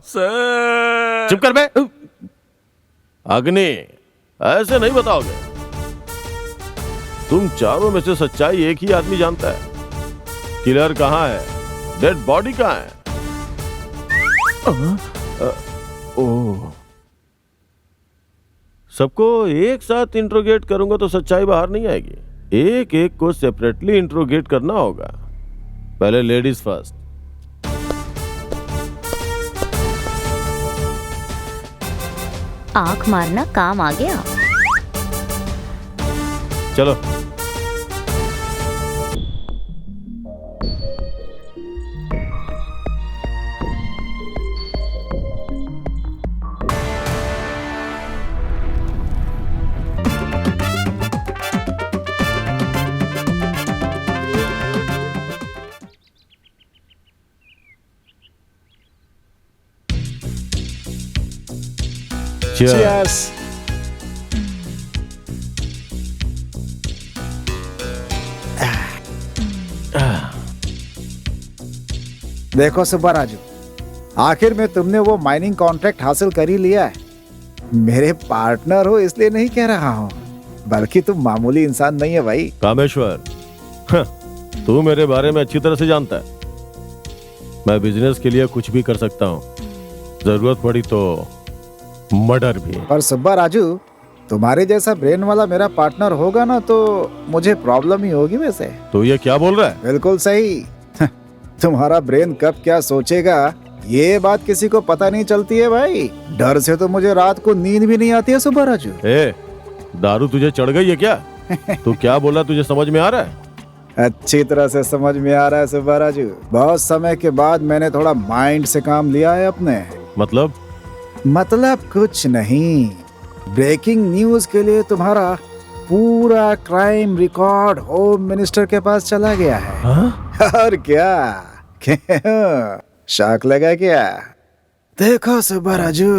Sir. चुप कर बे। अग्नि, ऐसे नहीं बताओगे। तुम चारों में से सच्चाई एक ही आदमी जानता है। किलर कहाँ है? डेड बॉडी कहाँ है? ओह, सबको एक साथ इंट्रोगेट करूंगा तो सच्चाई बाहर नहीं आएगी। एक एक को सेपरेटली इंट्रोगेट करना होगा। पहले लेडीज फर्स्ट। आंख मारना काम आ गया। चलो। Cheers. देखो सुब्बा राजू, आखिर में तुमने वो माइनिंग कॉन्ट्रैक्ट हासिल कर ही लिया है। मेरे पार्टनर हो इसलिए नहीं कह रहा हूँ, बल्कि तुम मामूली इंसान नहीं है भाई। कामेश्वर, तू मेरे बारे में अच्छी तरह से जानता है। मैं बिजनेस के लिए कुछ भी कर सकता हूँ, जरूरत पड़ी तो मर्डर भी। पर सुब्बा राजू, तुम्हारे जैसा ब्रेन वाला मेरा पार्टनर होगा ना तो मुझे प्रॉब्लम ही होगी वैसे। तो ये क्या बोल रहा है? बिल्कुल सही। तुम्हारा ब्रेन कब क्या सोचेगा ये बात किसी को पता नहीं चलती है भाई। डर से तो मुझे रात को नींद भी नहीं आती है सुब्बा राजू। दारू तुझे चढ़ गई है क्या? तू क्या बोला तुझे समझ में आ रहा है? अच्छी तरह से समझ में आ रहा है सुब्बा राजू। बहुत समय के बाद मैंने थोड़ा माइंड से काम लिया है अपने। मतलब कुछ नहीं। ब्रेकिंग न्यूज के लिए तुम्हारा पूरा क्राइम रिकॉर्ड होम मिनिस्टर के पास चला गया है। हाँ? और क्या क्यों शौक लगा क्या? देखो सुब्बा राजू,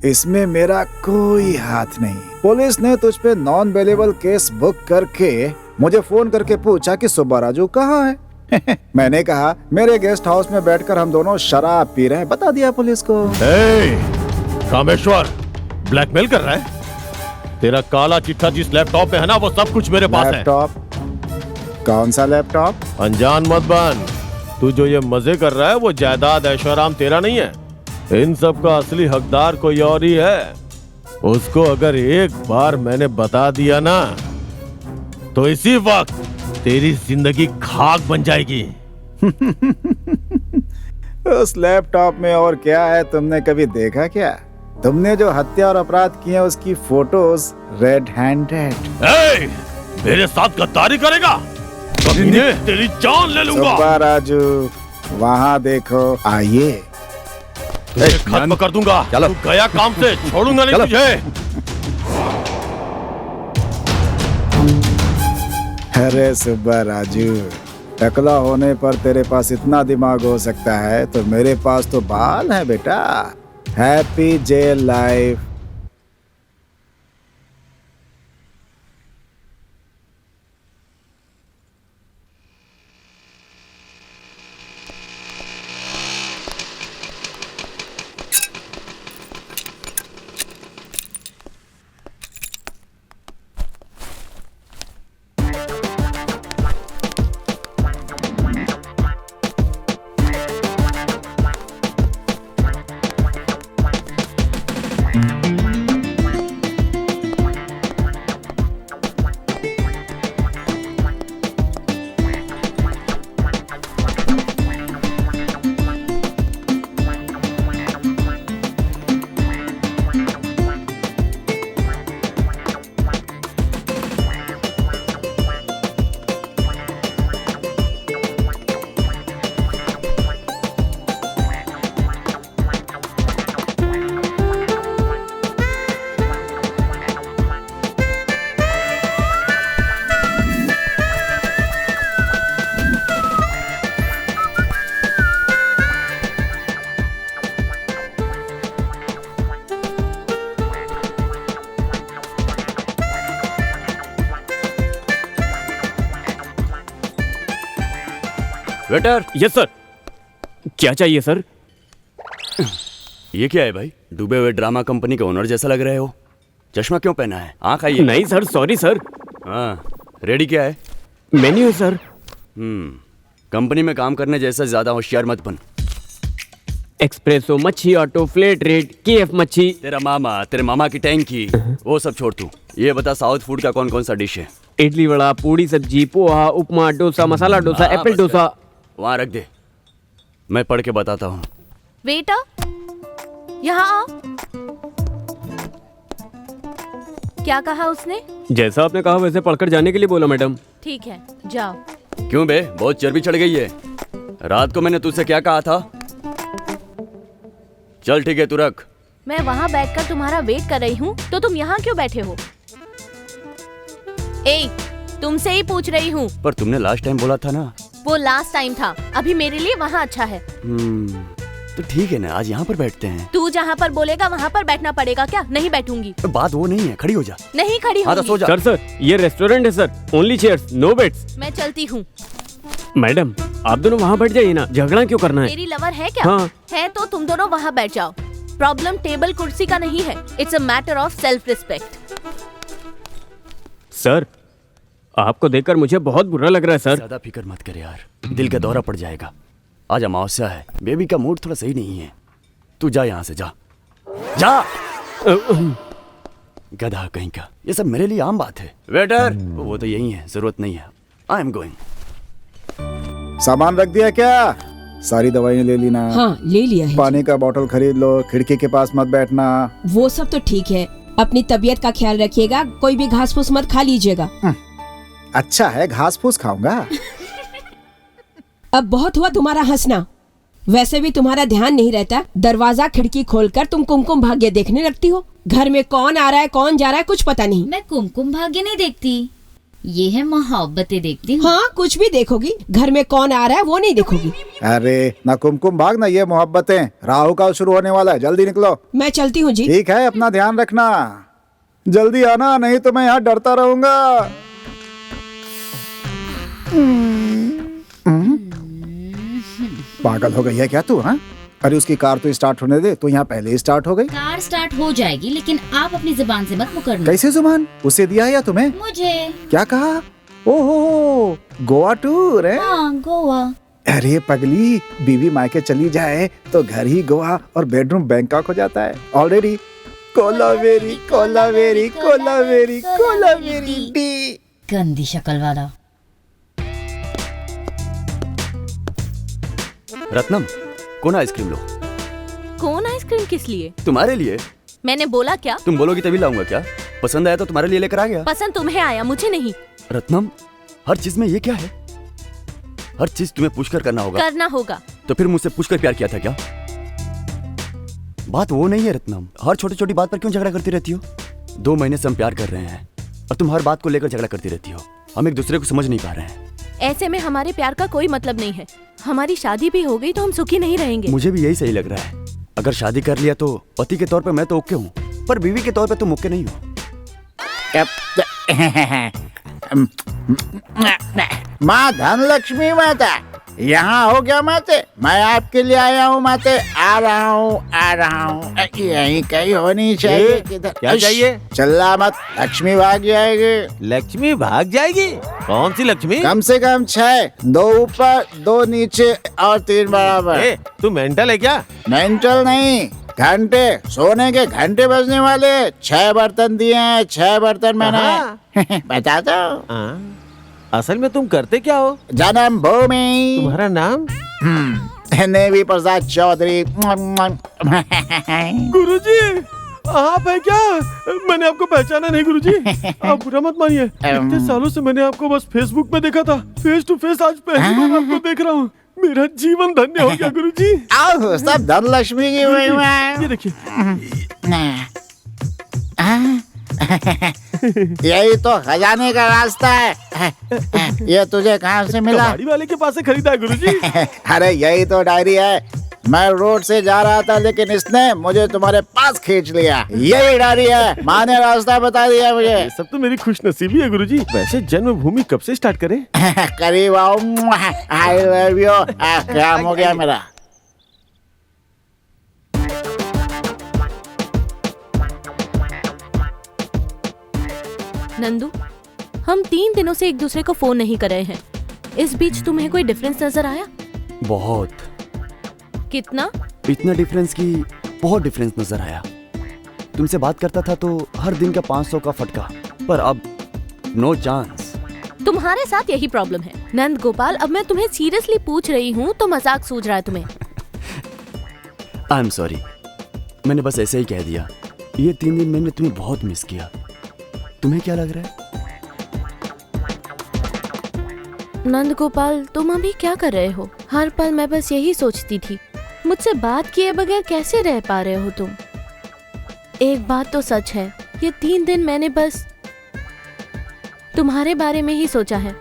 इसमें मेरा कोई हाथ नहीं। पुलिस ने तुझ पे नॉन बेलेबल केस बुक करके मुझे फोन करके पूछा कि सुब्बा राजू कहाँ है। मैंने कहा मेरे गेस्ट हाउस में बैठकर हम दोनों शराब पी रहे हैं, बता दिया पुलिस को। कामेश्वर, ब्लैकमेल कर रहा है? तेरा काला चिट्ठा जिस लैपटॉप में है ना, वो सब कुछ मेरे पास है। लैपटॉप? कौन सा लैपटॉप? अनजान मत बन। तू जो ये मजे कर रहा है वो जायदाद ऐशोआराम तेरा नहीं है। इन सब का असली हकदार कोई और ही है। उसको अगर एक बार मैंने बता दिया ना तो इसी वक्त तेरी जिंदगी खाक बन जाएगी। उस लैपटॉप में और क्या है तुमने कभी देखा क्या? तुमने जो हत्या और अपराध किए उसकी फोटोज रेड हैंडेड। मेरे साथ गद्दारी करेगा? तेरी जान ले लूंगा। सुब्बा राजू, वहाँ देखो, आइए। तुझे खत्म कर दूंगा। तू गया काम से, छोड़ूंगा नहीं तुझे। अरे सुब्बा राजू, टकला होने पर तेरे पास इतना दिमाग हो सकता है तो मेरे पास तो बाल है बेटा। Happy jail life. Waiter. Yes sir. क्या चाहिए सर? ये क्या है भाई? डूबे हुए ड्रामा कंपनी के ओनर जैसा लग रहे हो। चश्मा क्यों पहना है? आँख आई है? नहीं सर, सॉरी सर। हाँ, रेडी क्या है? मेन्यू है सर। कंपनी में काम करने जैसा ज्यादा होशियार मत बन। एक्सप्रेसो मच्छी, ऑटो, फ्लेट रेट, केएफ मच्छी। तेरे मामा की टैंकी, वो सब छोड़ तू। ये बता साउथ फूड का कौन कौन सा डिश है? इडली वड़ा, पूड़ी सब्जी, पोहा, उपमा, डोसा, मसाला डोसा, हाँ, एप्पल बस डोसा। वहाँ रख दे, मैं पढ़ के बताता हूँ। वेटर, यहाँ आओ। क्या कहा उसने? जैसा आपने कहा वैसे पढ़कर जाने के लिए बोला मैडम। ठीक है, जाओ। क्यों बे, बहुत चर्बी चढ़ गई है। रात को मैंने तुझसे क्या कहा था? चल ठीक है, तू रख। मैं वहाँ बैठकर तुम्हारा वेट कर रही हूँ, तो तुम यहाँ क्यों बैठे हो? तुमसे ही पूछ रही हूँ। पर तुमने लास्ट टाइम बोला था ना। वो लास्ट टाइम था, अभी मेरे लिए वहाँ अच्छा है। तो ठीक है ना, आज यहाँ पर बैठते हैं। तू जहाँ पर बोलेगा वहाँ पर बैठना पड़ेगा क्या? नहीं बैठूंगी। तो बात वो नहीं है, खड़ी हो जा। नहीं खड़ी हाँ तो सो होंगी। जा। सर ये रेस्टोरेंट है sir, only chairs, no beds. मैं चलती हूँ। मैडम आप दोनों वहाँ बैठ जाइए ना, झगड़ा क्यों करना है? मेरी लवर है क्या? हाँ। है तो तुम दोनों वहाँ बैठ जाओ। प्रॉब्लम टेबल कुर्सी का नहीं है, it's a matter of self respect. Sir आपको देखकर मुझे बहुत बुरा लग रहा है सर। ज्यादा फिक्र मत कर यार, दिल का दौरा पड़ जाएगा। आज अमावस्या है, बेबी का मूड थोड़ा सही नहीं है। तू जा यहाँ से, जा जा। गधा कहीं का, ये सब मेरे लिए आम बात है। वेटर, वो तो यही है, जरूरत नहीं है। I am going. सामान रख दिया क्या? सारी दवाइयाँ ले ली ना? हाँ ले लिया है। पानी का बोतल खरीद लो, खिड़की के पास मत बैठना। वो सब तो ठीक है, अपनी तबीयत का ख्याल रखिएगा, कोई भी घास फूस मत खा लीजिएगा। अच्छा है, घास फूस खाऊंगा। अब बहुत हुआ तुम्हारा हंसना, वैसे भी तुम्हारा ध्यान नहीं रहता। दरवाजा खिड़की खोलकर तुम कुमकुम भाग्य देखने लगती हो। घर में कौन आ रहा है कौन जा रहा है कुछ पता नहीं। मैं कुमकुम भाग्य नहीं देखती, ये है मोहब्बतें देखती हूँ। हाँ कुछ भी देखोगी, घर में कौन आ रहा है वो नहीं देखोगी। अरे ना कुमकुम भाग ना ये मोहब्बतें। राहु काल शुरू होने वाला है, जल्दी निकलो। मैं चलती हूँ जी। ठीक है, अपना ध्यान रखना, जल्दी आना, नहीं तो मैं यहाँ डरता रहूंगा। पागल हो गई है क्या तू? हाँ, अरे उसकी कार तो स्टार्ट होने दे, तो यहाँ पहले ही स्टार्ट हो गई। कार स्टार्ट हो जाएगी, लेकिन आप अपनी जुबान से मत मुकरना। कैसे जुबान? उसे दिया या तुम्हें? मुझे। क्या कहा? ओहो, गोवा टूर है? हाँ गोवा। अरे पगली, बीवी मायके चली जाए तो घर ही गोवा और बेडरूम बैंकॉक हो जाता है। Already Kolaveri Kolaveri Kolaveri Kolaveri D. गंदी शक्ल वाला। रत्नम, कौन आइसक्रीम लो? कौन आइसक्रीम किस लिए? तुम्हारे लिए। मैंने बोला क्या? तुम बोलोगी तभी लाऊंगा क्या? पसंद आया तो तुम्हारे लिए लेकर आ गया। पसंद तुम्हें आया, मुझे नहीं। रत्नम, हर चीज में ये क्या है? हर चीज तुम्हें पूछकर करना होगा। करना होगा। तो फिर मुझसे पूछकर प्यार किया था क्या? बात वो नहीं है रत्नम, हर छोटी छोटी बात पर क्यों झगड़ा करती रहती हो? 2 महीने से हम प्यार कर रहे हैं और तुम हर बात को लेकर झगड़ा करती रहती हो। हम एक दूसरे को समझ नहीं पा रहे हैं। ऐसे में हमारे प्यार का कोई मतलब नहीं है। हमारी शादी भी हो गई तो हम सुखी नहीं रहेंगे। मुझे भी यही सही लग रहा है। अगर शादी कर लिया तो पति के तौर पे मैं तो ओके हूँ, पर बीवी के तौर पे तुम ओके नहीं हो। माँ धनलक्ष्मी माता, यहाँ हो क्या माते? मैं आपके लिए आया हूँ माते। आ रहा हूँ। यहीं कहीं होनी चाहिए। किधर? क्या चाहिए? चिल्ला मत, लक्ष्मी भाग जाएगी। लक्ष्मी भाग जाएगी? कौन सी लक्ष्मी? कम से कम 6, 2 ऊपर 2 नीचे और 3 बराबर। तू मेंटल है क्या? मेंटल नहीं, घंटे, सोने के घंटे बजने वाले। 6 बर्तन दिए हैं, 6 बर्तन मैंने। बताता हूँ। असल में तुम करते क्या हो? जन्मभूमि। तुम्हारा नाम? नेवी प्रसाद चौधरी। गुरुजी, आप है क्या? मैंने आपको पहचाना नहीं गुरुजी। आप बुरा मत मानिए, इतने सालों से मैंने आपको बस फेसबुक में देखा था। फेस टू फेस आज पहली बार आपको देख रहा हूँ। मेरा जीवन धन्य हो गया गुरुजी। आओ, सब धनलक्ष्मी की महिमा है। ये देखिए। यही तो खजाने का रास्ता है। ये तुझे कहाँ से मिला? गाड़ी वाले के पास से खरीदा है गुरुजी। अरे यही तो डायरी है। मैं रोड से जा रहा था, लेकिन इसने मुझे तुम्हारे पास खींच लिया। यही डायरी है, माँ ने रास्ता बता दिया मुझे। ये सब तो मेरी खुशनसीबी है गुरुजी। वैसे जन्मभूमि कब से स्टार्ट करें? करीब आओ। I love you. काम हो गया मेरा। नंदू, हम 3 दिनों से एक दूसरे को फोन नहीं कर रहे हैं। इस बीच तुम्हें कोई डिफरेंस नजर आया? बहुत। कितना? इतना डिफरेंस की बहुत डिफरेंस नजर आया। तुमसे बात करता था तो हर दिन का 500 का फटका, पर अब नो चांस। तुम्हारे साथ यही प्रॉब्लम है नंद गोपाल। अब मैं तुम्हें सीरियसली पूछ रही हूँ तो मजाक सूझ रहा है तुम्हें? आई एम सॉरी, मैंने बस ऐसे ही कह दिया। ये 3 दिन मैंने तुम्हें बहुत मिस किया। तुम्हें क्या लग रहा है? नंद गोपाल, तुम अभी क्या कर रहे हो? हर पल मैं बस यही सोचती थी, मुझसे बात किए बगैर कैसे रह पा रहे हो तुम? एक बात तो सच है, ये 3 दिन मैंने बस तुम्हारे बारे में ही सोचा है।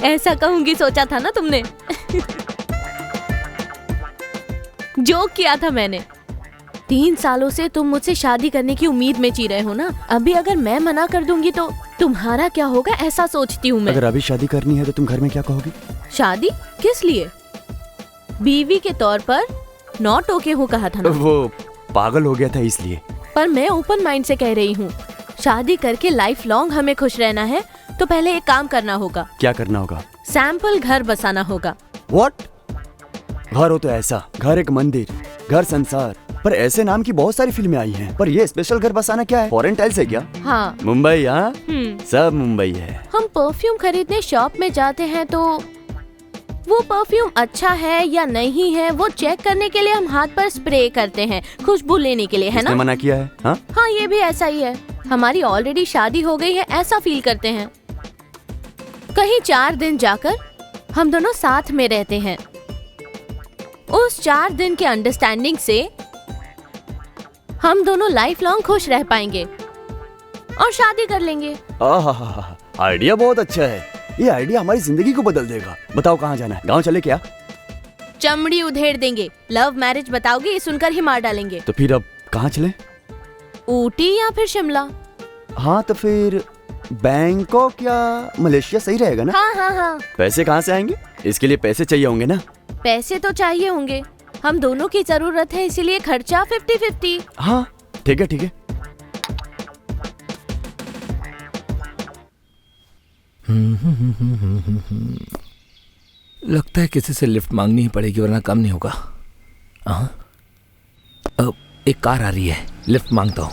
ऐसा कहूंगी सोचा था ना तुमने? जोक किया था मैंने। 3 सालों से तुम मुझसे शादी करने की उम्मीद में जी रहे हो ना। अभी अगर मैं मना कर दूंगी तो तुम्हारा क्या होगा, ऐसा सोचती हूँ मैं। अगर अभी शादी करनी है तो तुम घर में क्या कहोगी? शादी किस लिए? बीवी के तौर पर नॉट ओके हो कहा था ना। वो पागल हो गया था इसलिए। पर मैं ओपन माइंड से कह रही हूँ, शादी करके लाइफ लॉन्ग हमें खुश रहना है तो पहले एक काम करना होगा। क्या करना होगा? सैंपल घर बसाना होगा। व्हाट? घर हो तो ऐसा, घर एक मंदिर, घर संसार। पर ऐसे नाम की बहुत सारी फिल्में आई हैं, पर ये स्पेशल घर बसाना क्या है? फॉरेन टाइल्स है क्या? हाँ। मुंबई? हाँ, सब मुंबई है। हम परफ्यूम खरीदने शॉप में जाते हैं तो वो परफ्यूम अच्छा है या नहीं है वो चेक करने के लिए हम हाथ पर स्प्रे करते हैं, खुशबू लेने के लिए, है ना? किसने मना किया है? हाँ? हाँ, ये भी ऐसा ही है। हमारी ऑलरेडी शादी हो गई है ऐसा फील करते हैं। कहीं 4 दिन जाकर हम दोनों साथ में रहते हैं। उस 4 दिन के अंडरस्टैंडिंग से हम दोनों लाइफ लॉन्ग खुश रह पाएंगे और शादी कर लेंगे। आइडिया बहुत अच्छा है। ये आइडिया हमारी जिंदगी को बदल देगा। बताओ कहाँ जाना है? गांव चले क्या? चमड़ी उधेड़ देंगे। लव मैरिज बताओगे, ये सुनकर ही मार डालेंगे। तो फिर अब कहाँ चले? ऊटी या फिर शिमला? हाँ तो फिर बैंकॉक या मलेशिया सही रहेगा ना? हाँ हाँ हाँ। पैसे कहाँ से आएंगे? इसके लिए पैसे चाहिए होंगे ना? पैसे तो चाहिए होंगे, हम दोनों की जरूरत है, इसीलिए खर्चा 50-50। हाँ ठीक है ठीक है। लगता है किसी से लिफ्ट मांगनी ही पड़ेगी वरना काम नहीं होगा। हाँ, अब एक कार आ रही है, लिफ्ट मांगता हूँ।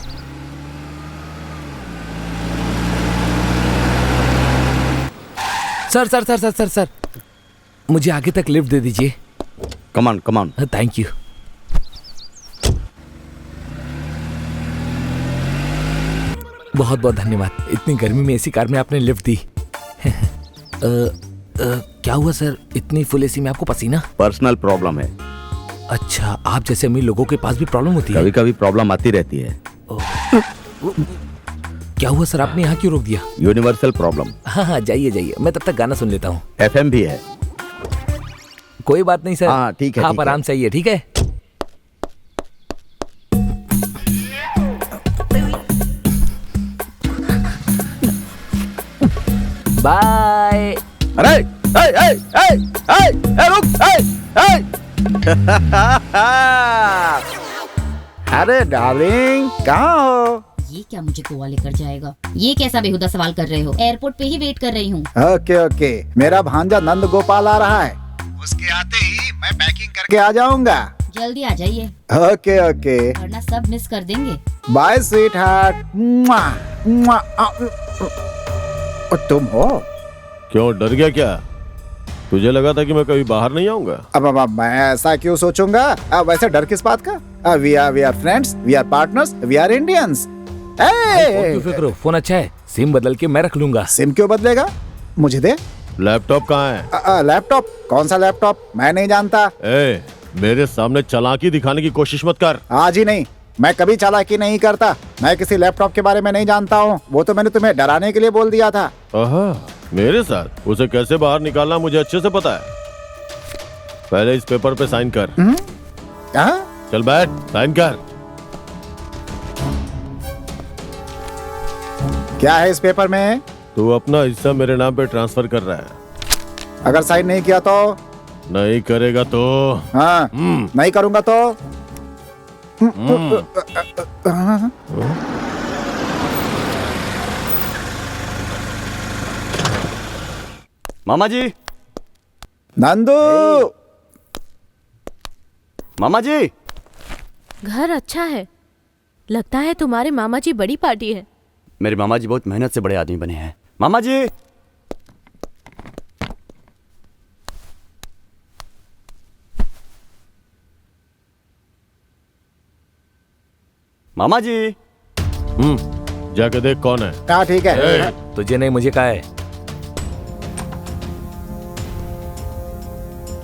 Sir sir sir sir sir sir मुझे आगे तक लिफ्ट दे दीजिए। Come on come on. Thank you. बहुत बहुत धन्यवाद। इतनी गर्मी में एसी कार में आपने लिफ्ट दी। क्या हुआ सर, इतनी फुल एसी में आपको पसीना? पर्सनल प्रॉब्लम है। अच्छा, आप जैसे अमीर लोगों के पास भी प्रॉब्लम होती है? कभी कभी प्रॉब्लम आती रहती है। क्या हुआ सर, आपने यहाँ क्यों रोक दिया? Universal problem. हाँ हाँ, जाइए जाइए, मैं तब तक गाना सुन लेता हूँ। FM भी है। कोई बात नहीं सर। हाँ ठीक है। आप आराम से आइए, ठीक है? बाय। अरे रुक। अरे डार्लिंग, कहाँ हो? ये क्या मुझे गोवा लेकर जाएगा? ये कैसा बेहुदा सवाल कर रहे हो? एयरपोर्ट पे ही वेट कर रही हूँ। ओके ओके, मेरा भांजा नंद गोपाल आ रहा है। उसके आते ही मैं पैकिंग करके आ जाऊंगा। जल्दी आ जाइए, ओके ओके, वरना सब मिस कर देंगे। Bye sweetheart. तुम हो? क्यों, डर गया क्या? तुझे लगा था कि मैं कभी बाहर नहीं आऊंगा? अब मैं ऐसा क्यों सोचूंगा? अब वैसे डर किस बात का? We are friends, we are partners, we are Indians. क्यों फिक्र हो, फोन अच्छा है, सिम बदल के मैं रख लूंगा। सिम क्यों बदलेगा? मुझे दे। लैपटॉप कहाँ है? लैपटॉप? कौन सा लैपटॉप? मैं नहीं जानता। मेरे सामने चालाकी दिखाने की कोशिश मत कर। आज ही नहीं, मैं कभी चालाकी नहीं करता। मैं किसी लैपटॉप के बारे में नहीं जानता हूँ। वो तो मैंने तुम्हें डराने के लिए बोल दिया था। मेरे साथ? उसे कैसे बाहर निकालना मुझे अच्छे से पता है। पहले इस पेपर पे साइन कर। चल बैठ, साइन कर। क्या है इस पेपर में? तू अपना हिस्सा मेरे नाम पे ट्रांसफर कर रहा है। अगर साइन नहीं किया तो? नहीं करेगा तो? हाँ, नहीं करूंगा तो? मामा जी, नंदू। मामा जी। घर अच्छा है, लगता है तुम्हारे मामा जी बड़ी पार्टी है। मेरे मामा जी बहुत मेहनत से बड़े आदमी बने हैं। मामा जी। मामा जी। जाके देख कौन है। हाँ ठीक है। तुझे नहीं मुझे कहा है।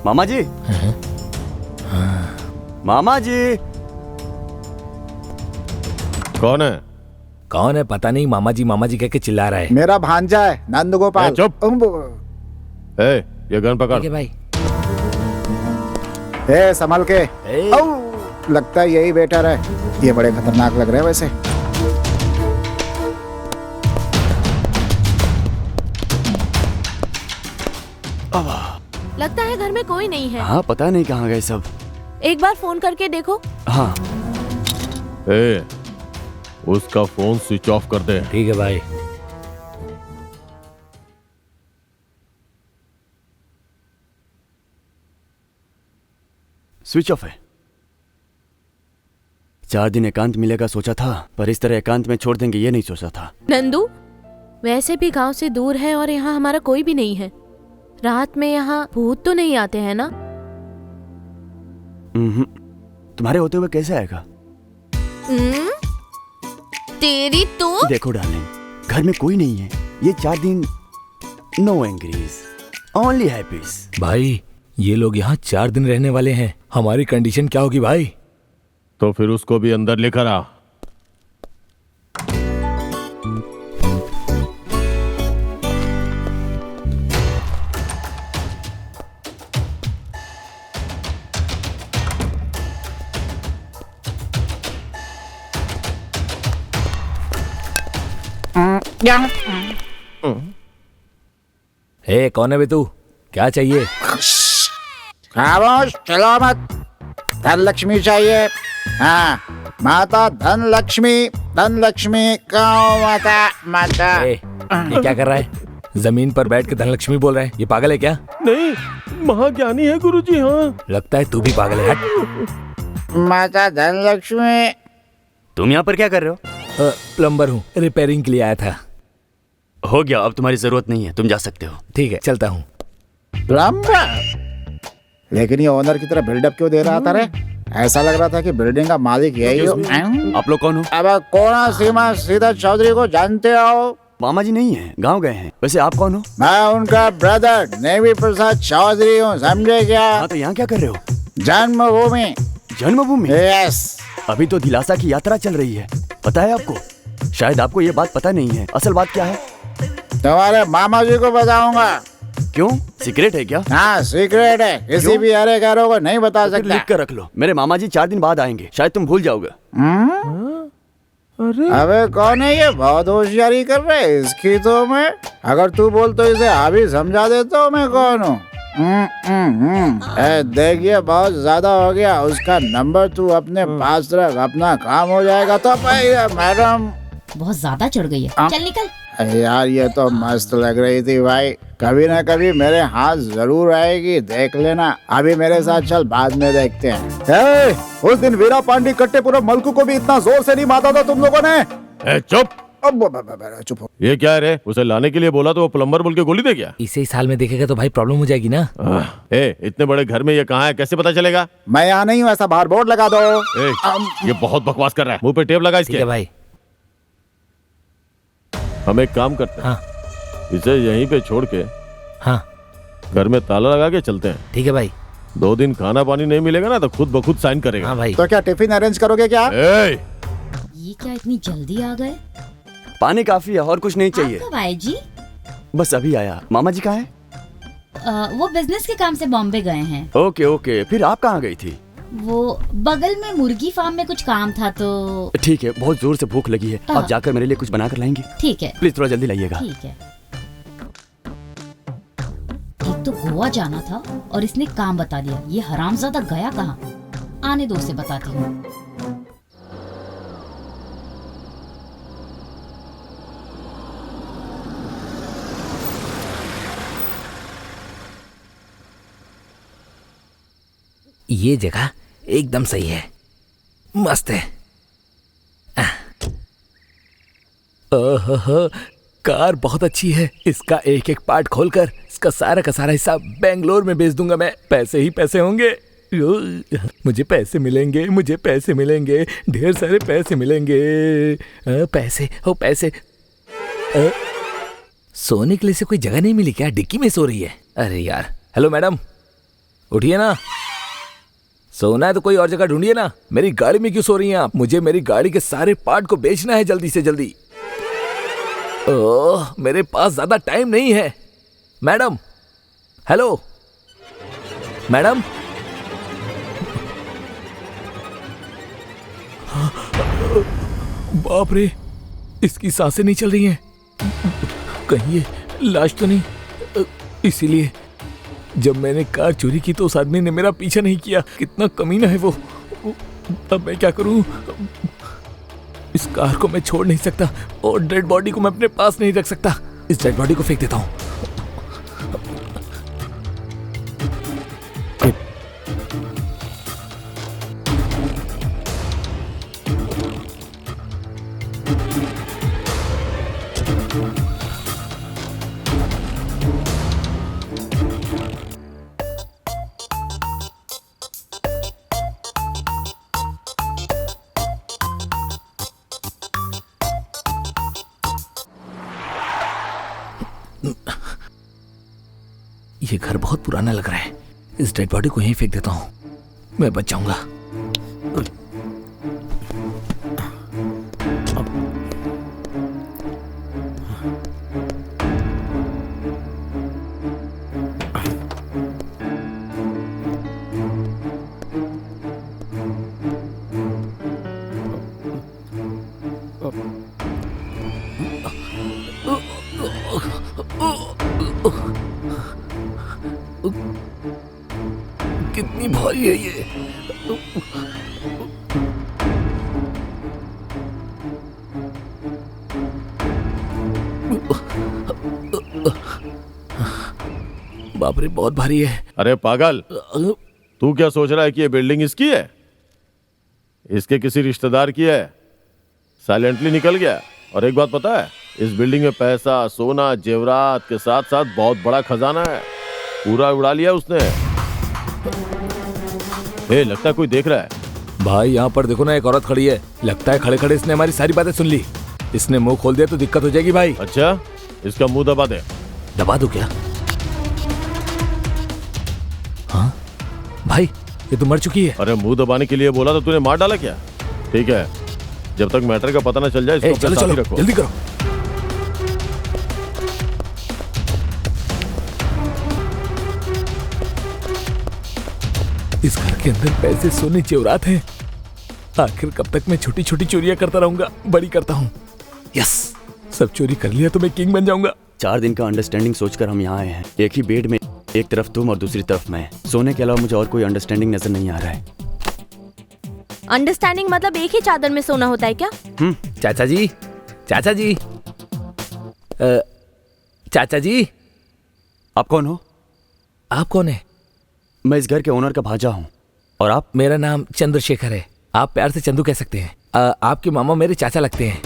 मामा जी। मामा जी। कौन है? कौन है पता नहीं, मामा जी कह के चिल्ला रहा है। मेरा भांजा है नंद गोपाल। चुप। ये गन पकड़। ठीक है भाई। संभल के। लगता है यही बेटर है। ये बड़े खतरनाक लग रहे हैं वैसे। लगता है घर में कोई नहीं है। हाँ, पता नहीं कहाँ गए सब। एक बार फोन करके देखो। हाँ। उसका फोन स्विच ऑफ कर दे। ठीक है भाई। स्विच ऑफ है। 4 दिन एकांत मिलेगा सोचा था, पर इस तरह एकांत में छोड़ देंगे ये नहीं सोचा था। नंदू, वैसे भी गांव से दूर है और यहाँ हमारा कोई भी नहीं है। रात में यहाँ भूत तो नहीं आते हैं ना? तुम्हारे होते हुए कैसे आएगा? तेरी तो। देखो डार्लिंग, घर में कोई नहीं है। ये 4 दिन नो एंग्रीज, ओनली हैप्पीज। भाई ये लोग यहाँ 4 दिन रहने वाले हैं, हमारी कंडीशन क्या होगी भाई? तो फिर उसको भी अंदर लेकर आ। कौन है बे तू? क्या चाहिए? खामोश, चलो मत। धन लक्ष्मी चाहिए। हाँ, माता धन लक्ष्मी गाँव माता माता। ये क्या कर रहा है? जमीन पर बैठ के धनलक्ष्मी बोल रहा है, ये पागल है क्या? नहीं, महाज्ञानी है गुरुजी। हाँ, लगता है तू भी पागल है। हट। माता धन लक्ष्मी। तुम यहाँ पर क्या कर रहे हो? प्लम्बर हूँ, रिपेयरिंग के लिए आया था। हो गया, अब तुम्हारी जरूरत नहीं है, तुम जा सकते हो। ठीक है, चलता हूँ। प्लम्बर? लेकिन ये ओनर की तरह बिल्डअप क्यों दे रहा था रे? ऐसा लग रहा था कि बिल्डिंग का मालिक यही हो। आप लोग कौन हो? अब कौन सीमा सीधा चौधरी को जानते हो? मामा जी नहीं है, गांव गए हैं। वैसे आप कौन हो? मैं उनका ब्रदर नेवी प्रसाद चौधरी हूँ, समझे क्या? हाँ, तो यहाँ क्या कर रहे हो? जन्मभूमि। जन्मभूमि? यस। अभी तो दिलासा की यात्रा चल रही है, पता है आपको? शायद आपको ये बात पता नहीं है। असल बात क्या है? तुम्हारे मामा जी को बताऊंगा। क्यों, सीक्रेट है क्या? हाँ, सीक्रेट है, किसी भी हरे कारों को नहीं बता सकता। लिख कर रख लो, मेरे मामा जी 4 दिन बाद आएंगे, शायद तुम भूल जाओगे। अबे कौन है ये? बहुत होशियारी कर रहे है इसकी तो मैं। अगर तू बोल तो इसे अभी समझा देता हूँ मैं कौन हूँ। देखिए बहुत ज्यादा हो गया, उसका नंबर तू अपने पास रख, अपना काम हो जाएगा। तो मैडम बहुत ज्यादा चढ़ गई है, चल निकल। यार ये तो मस्त लग रही थी भाई, कभी ना कभी मेरे हाथ जरूर आएगी, देख लेना। अभी मेरे साथ चल, बाद में देखते हैं। उस दिन वीरा पांडी कट्टेपुरम मलकू को भी इतना जोर से नहीं मारा था तुम लोगों ने। चुप। चुप हो। ये क्या है रे? उसे लाने के लिए बोला तो वो प्लम्बर बोल के गोली दे गया। इसे साल में देखेगा तो भाई प्रॉब्लम हो जाएगी ना। इतने बड़े घर में ये कहाँ है, कैसे पता चलेगा? मैं यहाँ नहीं हूँ, ऐसा बाहर बोर्ड लगा दो। ये बहुत बकवास कर रहा है, मुंह पे टेप लगा इसके। ठीक है भाई। हम एक काम करते हैं। हाँ। इसे यहीं पे छोड़ के हाँ घर में ताला लगा के चलते हैं। ठीक है भाई। 2 दिन खाना पानी नहीं मिलेगा ना तो खुद ब खुद साइन करेगा। हाँ भाई। तो क्या टिफिन अरेंज करोगे क्या? ये क्या इतनी जल्दी आ गए? पानी काफी है, और कुछ नहीं चाहिए। आप कब आए जी? बस अभी आया। मामा जी कहाँ हैं? वो बिजनेस के काम से बॉम्बे गए हैं। ओके ओके, फिर आप कहाँ गई थी? वो बगल में मुर्गी फार्म में कुछ काम था तो। ठीक है, बहुत जोर से भूख लगी है, आप जाकर मेरे लिए कुछ बना कर लाएंगी? ठीक है, प्लीज थोड़ा जल्दी लाइएगा। ठीक है। एक तो गोवा जाना था और इसने काम बता दिया। ये हरामजादा गया कहाँ? आने दो, उसे बताती हूँ। ये जगह एकदम सही है, मस्त है। ओहो, कार बहुत अच्छी है। इसका एक एक पार्ट खोलकर इसका सारा का सारा हिस्सा बेंगलोर में बेच दूंगा मैं। पैसे ही पैसे होंगे। मुझे पैसे मिलेंगे, मुझे पैसे मिलेंगे, ढेर सारे पैसे मिलेंगे। पैसे हो पैसे। सोने के लिए से कोई जगह नहीं मिली क्या? डिक्की में सो रही है। अरे यार। हेलो मैडम, उठिए ना। सोना है तो कोई और जगह ढूंढिए ना। मेरी गाड़ी में क्यों सो रही हैं आप? मुझे मेरी गाड़ी के सारे पार्ट को बेचना है जल्दी से जल्दी। ओह, मेरे पास ज्यादा टाइम नहीं है। Madam, hello madam. बाप रे, इसकी सांसें नहीं चल रही हैं। कहीं ये लाश तो नहीं? इसीलिए जब मैंने कार चोरी की तो उस आदमी ने मेरा पीछा नहीं किया। कितना कमीना है वो। अब मैं क्या करूं? इस कार को मैं छोड़ नहीं सकता और डेड बॉडी को मैं अपने पास नहीं रख सकता। इस डेड बॉडी को फेंक देता हूं। ये घर बहुत पुराना लग रहा है। इस डेड बॉडी को यहीं फेंक देता हूं, मैं बच जाऊंगा। कितनी भारी है ये। बाप रे, बहुत भारी है। अरे पागल, तू क्या सोच रहा है कि ये बिल्डिंग इसकी है? इसके किसी रिश्तेदार की है। साइलेंटली निकल गया। और एक बात पता है, इस बिल्डिंग में पैसा, सोना, जेवरात के साथ साथ बहुत बड़ा खजाना है। पूरा उड़ा लिया उसने। ए, लगता है कोई देख रहा है। भाई यहाँ पर देखो ना, एक औरत खड़ी है। लगता है खड़े खड़े इसने हमारी सारी बातें सुन ली। इसने मुंह खोल दिया तो दिक्कत हो जाएगी भाई। अच्छा, इसका मुंह दबा दे। दबा दो क्या? हाँ भाई, ये तो मर चुकी है। अरे मुंह दबाने के लिए बोला तो तूने मार डाला क्या? ठीक है, जब तक मैटर का पता ना चल जाए इसको अपने साथ ही रखो। जल्दी करो। इस घर के अंदर पैसे, सोने, जेवरात हैं। आखिर कब तक मैं छोटी छोटी चोरियां करता रहूंगा? बड़ी करता हूँ। यस, सब चोरी कर लिया तो मैं किंग बन जाऊंगा। 4 दिन का अंडरस्टैंडिंग सोचकर हम यहाँ आए हैं। एक ही बेड में एक तरफ तुम और दूसरी तरफ मैं। सोने के अलावा मुझे और कोई अंडरस्टैंडिंग नजर नहीं आ रहा है। अंडरस्टैंडिंग मतलब एक ही चादर में सोना होता है क्या? चाचा जी, चाचा जी, चाचा जी। आप कौन हो? आप कौन है? मैं इस घर के ओनर का भांजा हूँ। और आप? मेरा नाम चंद्रशेखर है। आप प्यार से चंदू कह सकते हैं। आपके मामा मेरे चाचा लगते हैं।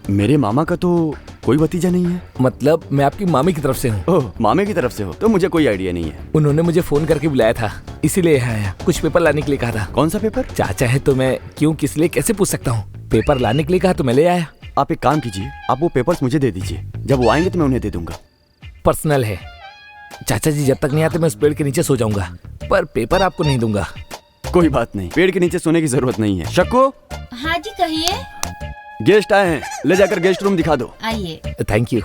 मेरे मामा का तो कोई भतीजा नहीं है। मतलब मैं आपकी मामी की तरफ से हूँ। ओह, मामे की तरफ से हो तो मुझे कोई आइडिया नहीं है। उन्होंने मुझे फोन करके बुलाया था, इसीलिए यहाँ आया। कुछ पेपर लाने के लिए कहा था। कौन सा पेपर? चाचा है तो मैं क्यों, किस लिए, कैसे पूछ सकता हूँ? पेपर लाने के लिए कहा तो मैं ले आया। आप एक काम कीजिए, आप वो पेपर्स मुझे दे दीजिए। जब वो आएंगे तो मैं उन्हें दे दूंगा। पर्सनल है चाचा जी, जब तक नहीं आते मैं उस पेड़ के नीचे सो जाऊंगा, पर पेपर आपको नहीं दूंगा। कोई बात नहीं, पेड़ के नीचे सोने की जरूरत नहीं है। शक्को। हाँ जी, कहिए। गेस्ट आए हैं, ले जाकर गेस्ट रूम दिखा दो। आइए। Thank you.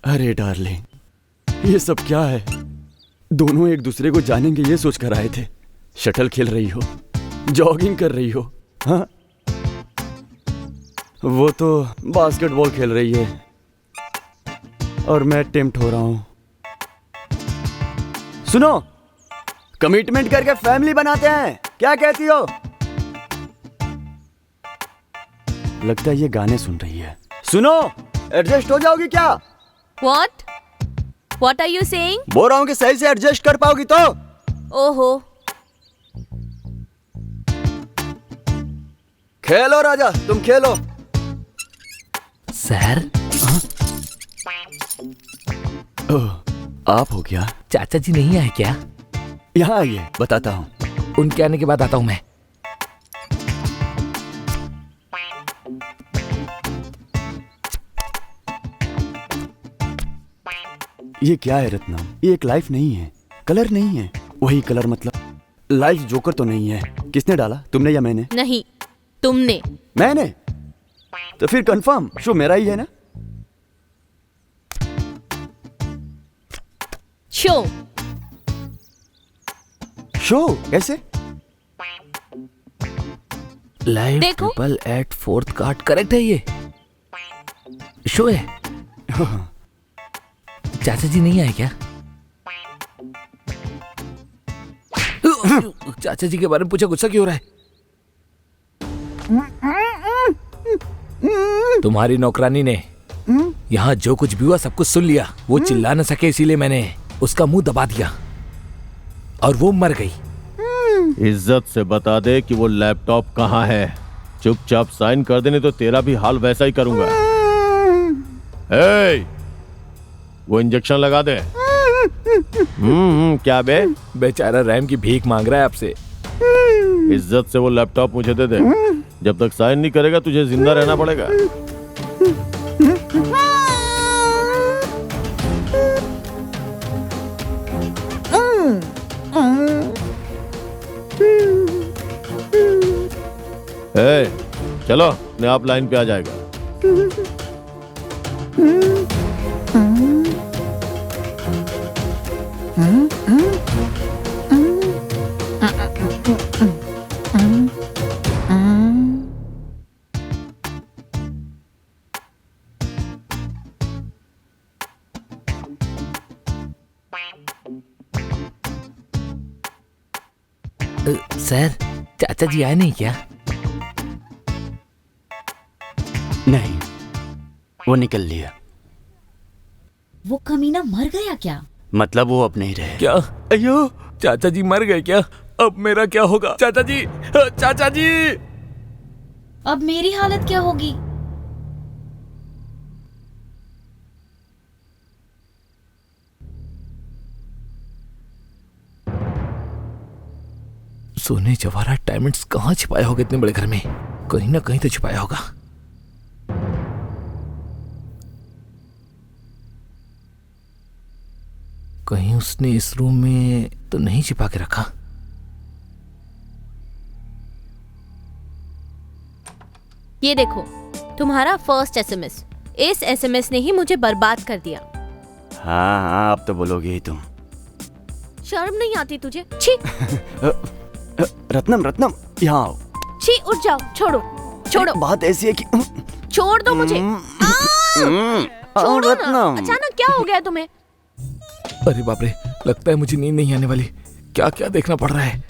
अरे डार्लिंग, ये सब क्या है? दोनों एक दूसरे को जानेंगे ये सोच कर आए थे। शटल खेल रही हो, जॉगिंग कर रही हो। हाँ, वो तो बास्केटबॉल खेल रही है और मैं टेम्प्ट हो रहा हूं। सुनो, कमिटमेंट करके फैमिली बनाते हैं, क्या कहती हो? लगता है ये गाने सुन रही है। सुनो, एडजस्ट हो जाओगी क्या? What? What are you saying? बोल रहा हूँ कि सही से एडजस्ट कर पाओगी तो। ओहो, खेलो राजा, तुम खेलो। सर, ओह, आप हो क्या? चाचा जी नहीं आए क्या? यहाँ आइए, बताता हूँ। उनके आने के बाद आता हूँ मैं। ये क्या है रत्नम? ये एक लाइफ नहीं है, कलर नहीं है। वही कलर मतलब लाइफ जोकर तो नहीं है। किसने डाला, तुमने या मैंने? नहीं, तुमने। मैंने? तो फिर कंफर्म शो मेरा ही है ना? शो शो कैसे? लाइव देखो। Triple eight fourth card correct है ये। शो है। चाचा जी नहीं आए क्या? चाचा जी के बारे में पूछा, गुस्सा क्यों हो रहा है? तुम्हारी नौकरानी ने यहाँ जो कुछ भी हुआ सब कुछ सुन लिया। वो चिल्ला न सके इसीलिए मैंने उसका मुंह दबा दिया और वो मर गई। इज्जत से बता दे कि वो लैपटॉप कहाँ है। चुपचाप साइन कर देने तो तेरा भी हाल वैसा ही करूंगा। ए, वो इंजेक्शन लगा दे। क्या बे? बेचारा रैम की भीख मांग रहा है आपसे। इज्जत से वो लैपटॉप मुझे दे दे। जब तक साइन नहीं करेगा तुझे जिंदा रहना पड़ेगा। ए, चलो, अपने आप लाइन पे आ जाएगा। सर, चाचा जी आए नहीं क्या? नहीं, वो निकल लिया। वो कमीना मर गया क्या? मतलब वो अब नहीं रहे। क्या? अयो, चाचा जी मर गए क्या? अब मेरा क्या होगा? चाचा जी, चाचा जी! अब मेरी हालत क्या होगी? सोने जवाहरात डायमंड्स कहाँ छिपाया होगा इतने बड़े घर में? कहीं ना कहीं तो छिपाया होगा। कहीं उसने इस रूम में तो नहीं छिपा के रखा? ये देखो, तुम्हारा फर्स्ट एसएमएस। इस एसएमएस ने ही मुझे बर्बाद कर दिया। हाँ हाँ, अब तो बोलोगे ही तुम। शर्म नहीं आती तुझे? छी! रत्नम, रत्नम, यहाँ आओ। छी, उठ जाओ, छोड़ो, छोड़ो। बात ऐसी है कि छोड़ दो मुझे। छोड़ो ना। रत्नम। अचानक क्या हो गया तुम्हें? अरे बाप रे, लगता है मुझे नींद नहीं आने वाली। क्या क्या देखना पड़ रहा है।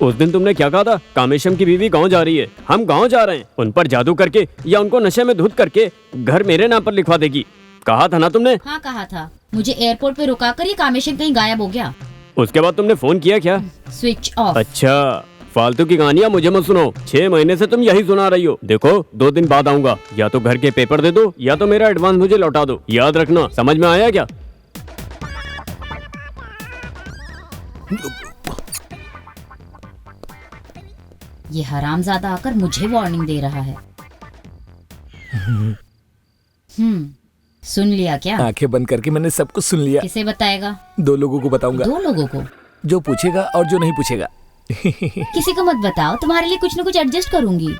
उस दिन तुमने क्या कहा था? कामेशम की बीवी गांव जा रही है, हम गांव जा रहे हैं। उन पर जादू करके या उनको नशे में धुत करके घर मेरे नाम पर लिखवा देगी। कहा था ना तुमने? हाँ कहा था। मुझे एयरपोर्ट पे रुका कर ये कामेशम कहीं गायब हो गया। उसके बाद तुमने फोन किया क्या? Switch off. अच्छा, फालतू की कहानियां मुझे मत सुनाओ। 6 महीने से तुम यही सुना रही हो। देखो, 2 दिन बाद आऊंगा। या तो घर के पेपर दे दो या तो मेरा एडवांस मुझे लौटा दो। याद रखना, समझ में आया क्या? ये हरामजादा आकर मुझे वार्निंग दे रहा है। सुन लिया क्या? आंखें बंद करके मैंने सब कुछ सुन लिया। किसे बताएगा? 2 लोगों को बताऊंगा। 2 लोगों को? जो पूछेगा और जो नहीं पूछेगा। किसी को मत बताओ, तुम्हारे लिए कुछ न कुछ एडजस्ट करूंगी।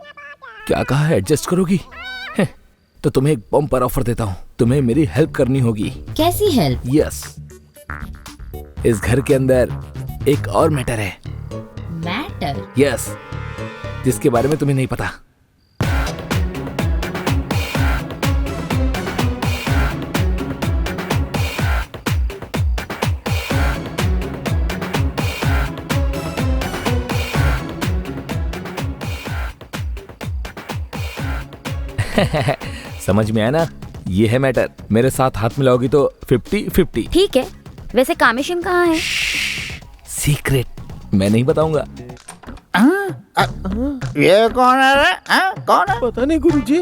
क्या कहा है? एडजस्ट करोगी? तो तुम्हें एक बम्पर ऑफर देता हूँ। तुम्हें मेरी हेल्प करनी होगी। कैसी हेल्प? यस, इस घर के अंदर एक और मैटर है। मैटर? यस, जिसके बारे में तुम्हें नहीं पता। समझ में आया ना, ये है मैटर। मेरे साथ हाथ मिलाओगी तो 50-50। ठीक है, वैसे कामेशन कहाँ है? सीक्रेट मैं नहीं बताऊंगा। ये कौन है रे? कौन है? पता नहीं गुरुजी।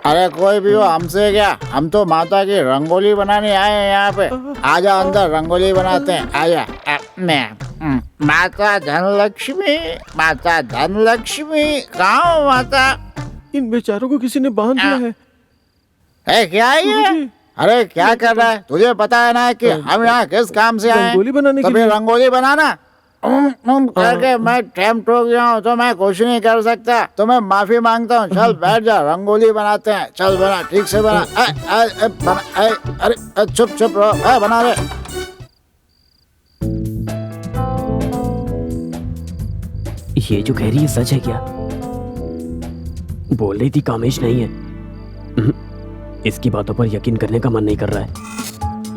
अरे कोई भी हो, हमसे क्या, हम तो माता की रंगोली बनाने आए हैं यहाँ पे। आजा अंदर, रंगोली बनाते हैं, आजा। मैं माता धनलक्ष्मी, माता धनलक्ष्मी, कहाँ हो माता? इन बेचारों को किसी ने बांध दिया है। क्या है ये? अरे क्या कर रहा है? तुझे पता है ना कि हम यहाँ किस काम से आए हैं? रंगोली बनाने के तभी लिए। रंगोली बनाना करके मैं टेम्प्ट हो गया हूँ, तो मैं कुछ नहीं कर सकता। तो मैं माफी मांगता हूँ। चल बैठ जा, रंगोली बनाते हैं। चल बना, ठीक से बना। अरे चुप चुप रहो, बना दे। ये जो कह रही है सच है क्या? बोल रही थी कामेश नहीं है। इसकी बातों पर यकीन करने का मन नहीं कर रहा है,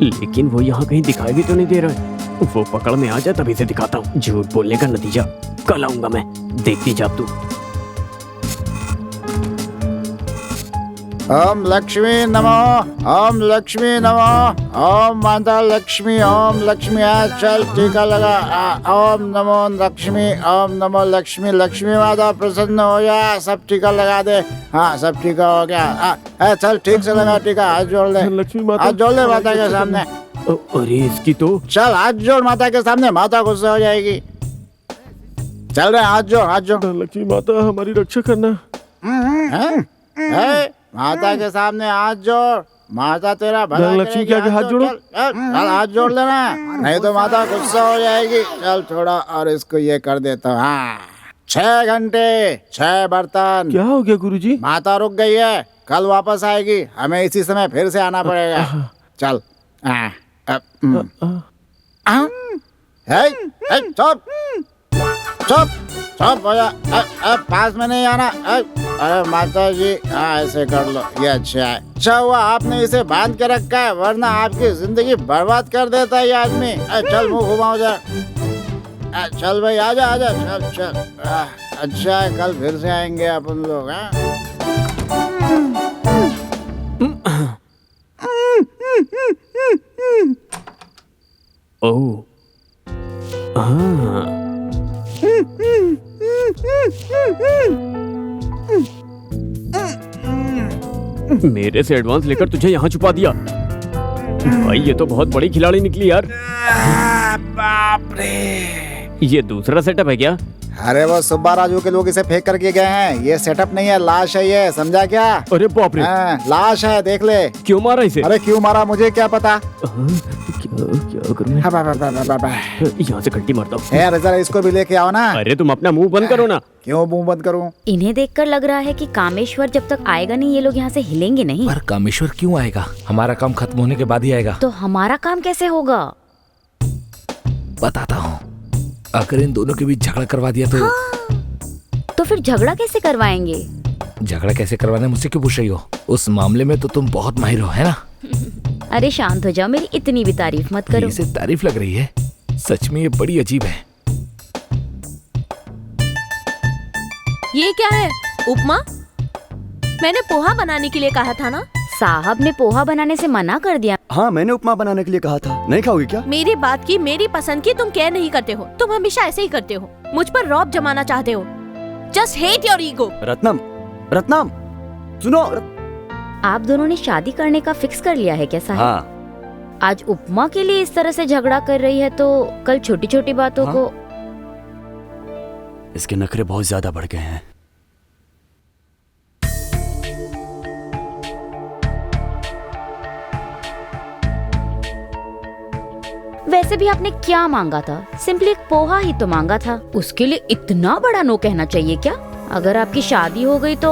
लेकिन वो यहाँ कहीं दिखाई भी तो नहीं दे रहा है। वो पकड़ में आ जाए तभी से दिखाता हूँ। झूठ बोलने का नतीजा कल आऊंगा मैं, देखती जा तू। ओम लक्ष्मी नमो, ओम लक्ष्मी नमो, ओम माता लक्ष्मी, ओम लक्ष्मी। चल टीका लगा। ओम नमो लक्ष्मी, ओम नमो लक्ष्मी। लक्ष्मी माता प्रसन्न हो जा, सब टीका लगा दे। हाँ सब टीका हो गया। चल ठीक से लगा टीका, हाथ जोड़ ले। लक्ष्मी माता, हाथ जोड़ ले माता के सामने। अरे इसकी तो चल हाथ जोड़ माता के सामने, माता गुस्सा हो जाएगी। चल रहे, हाथ जोड़, हाथ जोड़। लक्ष्मी माता हमारी रक्षा करना। माता के सामने हाथ जोड़, माता तेरा भला लक्ष्मी के आगे हाथ जोड़ो। चल हाथ जोड़ लेना, नहीं तो माता गुस्सा हो जाएगी। चल थोड़ा और इसको ये कर देता हूँ। हाँ 6 घंटे 6 बर्तन। क्या हो गया गुरुजी? माता रुक गई है, कल वापस आएगी, हमें इसी समय फिर से आना पड़ेगा। चल चुप चुप चुप हो जा। पास में नहीं आना। अरे माता जी, हाँ ऐसे कर लो, ये अच्छा है। अच्छा हुआ आपने इसे बांध के रखा है, वरना आपकी जिंदगी बर्बाद कर देता है ये आदमी। चल मुंह घुमाओ जा। चल भाई आजा आजा, चल चल। अच्छा है, कल फिर से आएंगे अपन लोग। ओह हाँ, मेरे से एडवांस लेकर तुझे यहाँ छुपा दिया। भाई ये तो बहुत बड़ी खिलाड़ी निकली यार। बाप रे, ये दूसरा सेटअप है क्या? अरे वो सुब्बा राजू के लोग इसे फेंक करके गए हैं। ये सेटअप नहीं है, लाश है ये, समझा क्या? अरे बाप रे, लाश है, देख ले। क्यों मारा इसे? अरे क्यों मारा मुझे क्या पता। क्या करूं मैं? यहाँ से घंटी मारता हूँ। यार जरा इसको भी लेके आओ ना। अरे तुम अपना मुंह बंद करो ना। क्यों मुंह बंद करूं? इन्हें देखकर लग रहा है कि कामेश्वर जब तक आएगा नहीं ये लोग यहाँ से हिलेंगे नहीं। पर कामेश्वर क्यों आएगा? हमारा काम खत्म होने के बाद ही आएगा। तो हमारा काम कैसे होगा? बताता हूँ। अगर इन दोनों के बीच झगड़ा करवा दिया तो तो फिर झगड़ा कैसे करवाएंगे? झगड़ा कैसे करवाना मुझसे क्यों पूछ रही हो? उस मामले में तो तुम बहुत माहिर हो, है ना? अरे शांत हो जाओ, मेरी इतनी भी तारीफ मत करो। इसे तारीफ लग रही है? सच में ये बड़ी अजीब है। ये क्या है? उपमा? मैंने पोहा बनाने के लिए कहा था ना। साहब ने पोहा बनाने से मना कर दिया। हाँ मैंने उपमा बनाने के लिए कहा था। नहीं खाओगी क्या? मेरी बात की, मेरी पसंद की तुम केयर नहीं करते हो। तुम हमेशा ऐसे ही करते हो, मुझ पर रौब जमाना चाहते हो। Just hate your ego. Ratnam, Ratnam सुनो। आप दोनों ने शादी करने का फिक्स कर लिया है क्या साहब? हाँ। आज उपमा के लिए इस तरह से झगड़ा कर रही है तो कल छोटी छोटी बातों हाँ? को। इसके नखरे बहुत ज्यादा बढ़ गए हैं। वैसे भी आपने क्या मांगा था? सिंपली एक पोहा ही तो मांगा था। उसके लिए इतना बड़ा नो कहना चाहिए क्या? अगर आपकी शादी हो गई तो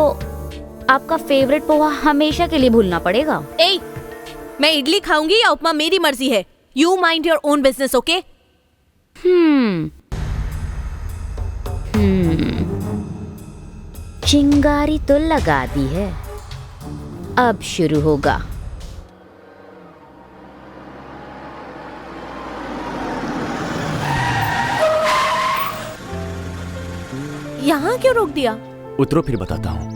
आपका फेवरेट पोहा हमेशा के लिए भूलना पड़ेगा। ए, मैं इडली खाऊंगी या उपमा मेरी मर्जी है। You mind your own business, okay? चिंगारी तो लगा दी है, अब शुरू होगा। यहाँ क्यों रोक दिया? उतरो फिर बताता हूँ।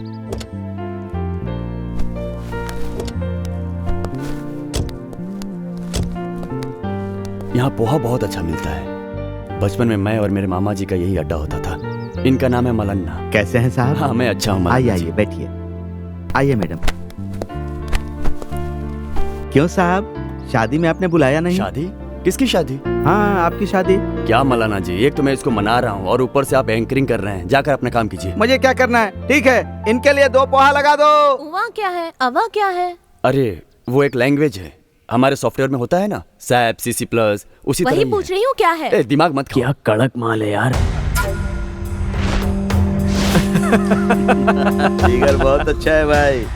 यहाँ पोहा बहुत अच्छा मिलता है। बचपन में मैं और मेरे मामा जी का यही अड्डा होता था। इनका नाम है मलन्ना। कैसे हैं साहब? हाँ मैं अच्छा हूँ। आइए आइए बैठिए। आइए मैडम। क्यों साहब, शादी में आपने बुलाया नहीं? शादी? किसकी शादी? हाँ आपकी शादी। क्या मलाना जी, एक तो मैं इसको मना रहा हूँ और ऊपर से आप एंकरिंग कर रहे हैं। जाकर अपना काम कीजिए। मुझे क्या करना है? ठीक है, इनके लिए 2 पोहा लगा दो। उवा क्या है? अवा क्या है? अरे वो एक लैंग्वेज है, हमारे सॉफ्टवेयर में होता है ना, सैप CC+, उसी तरह वही ही पूछ रही हूँ क्या है? है। दिमाग मत खाओ। क्या कड़क माल है यार। फिगर बहुत अच्छा है भाई।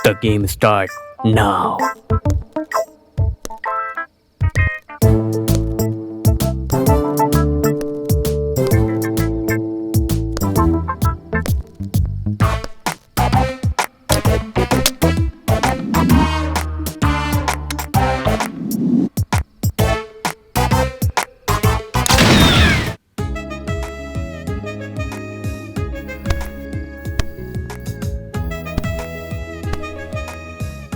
The game start now.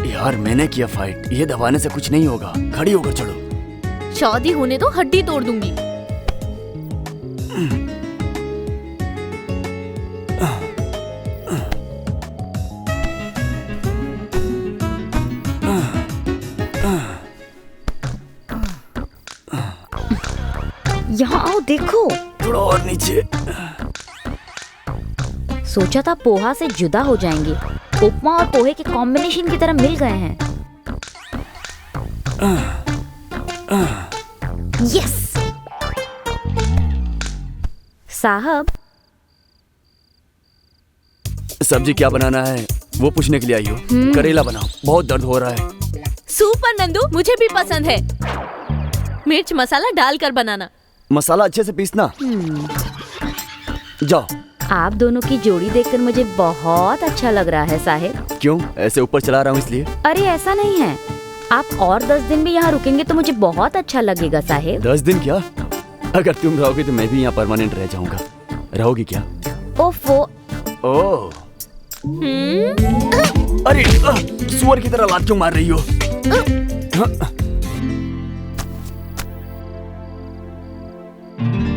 यार मैंने किया फाइट, ये दबाने से कुछ नहीं होगा। खड़ी होकर चलो। शादी होने तो हड्डी तोड़ दूंगी। यहाँ आओ, देखो। थोड़ा और नीचे। सोचा था पोहा से जुदा हो जाएंगे, उपमा और पोहे के कॉम्बिनेशन की तरह मिल गए हैं। यस साहब। सब्जी क्या बनाना है वो पूछने के लिए आई हो? करेला बनाओ, बहुत दर्द हो रहा है। सुपर नंदू, मुझे भी पसंद है। मिर्च मसाला डालकर बनाना। मसाला अच्छे से पीसना। जाओ। आप दोनों की जोड़ी देखकर मुझे बहुत अच्छा लग रहा है साहिब। क्यों, ऐसे ऊपर चला रहा हूँ इसलिए? अरे ऐसा नहीं है, आप और 10 दिन भी यहाँ रुकेंगे तो मुझे बहुत अच्छा लगेगा साहिब। 10 दिन क्या? अगर तुम रहोगे तो मैं भी यहाँ परमानेंट रह जाऊंगा। रहोगी क्या? ओफो। ओह। अरे सुअर की तरह लात क्यों मार रही हो?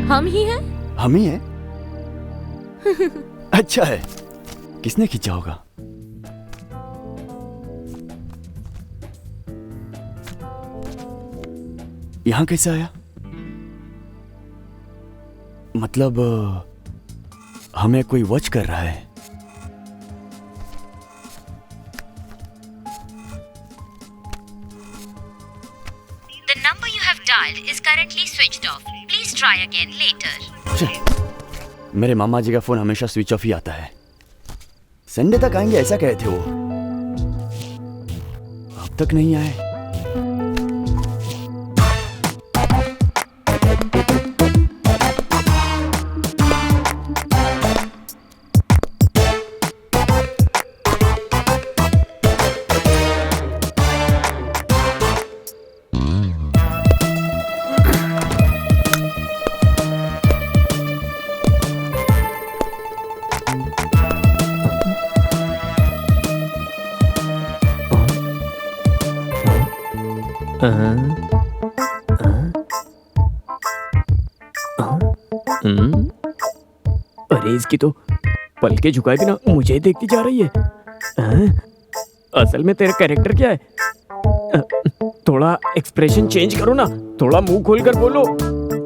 हम ही हैं? हम ही हैं? अच्छा है। किसने खींचा होगा? यहाँ कैसे आया? मतलब हमें कोई वॉच कर रहा है। The number you have dialed is currently switched off. Please try again later. मेरे मामा जी का फोन हमेशा स्विच ऑफ ही आता है। संडे तक आएंगे ऐसा कहे थे वो, अब तक नहीं आए। अरे इसकी तो पलके झुकाए बिना मुझे देखती जा रही है। असल में तेरा कैरेक्टर क्या है? थोड़ा एक्सप्रेशन चेंज करो ना, थोड़ा मुंह खोल कर बोलो,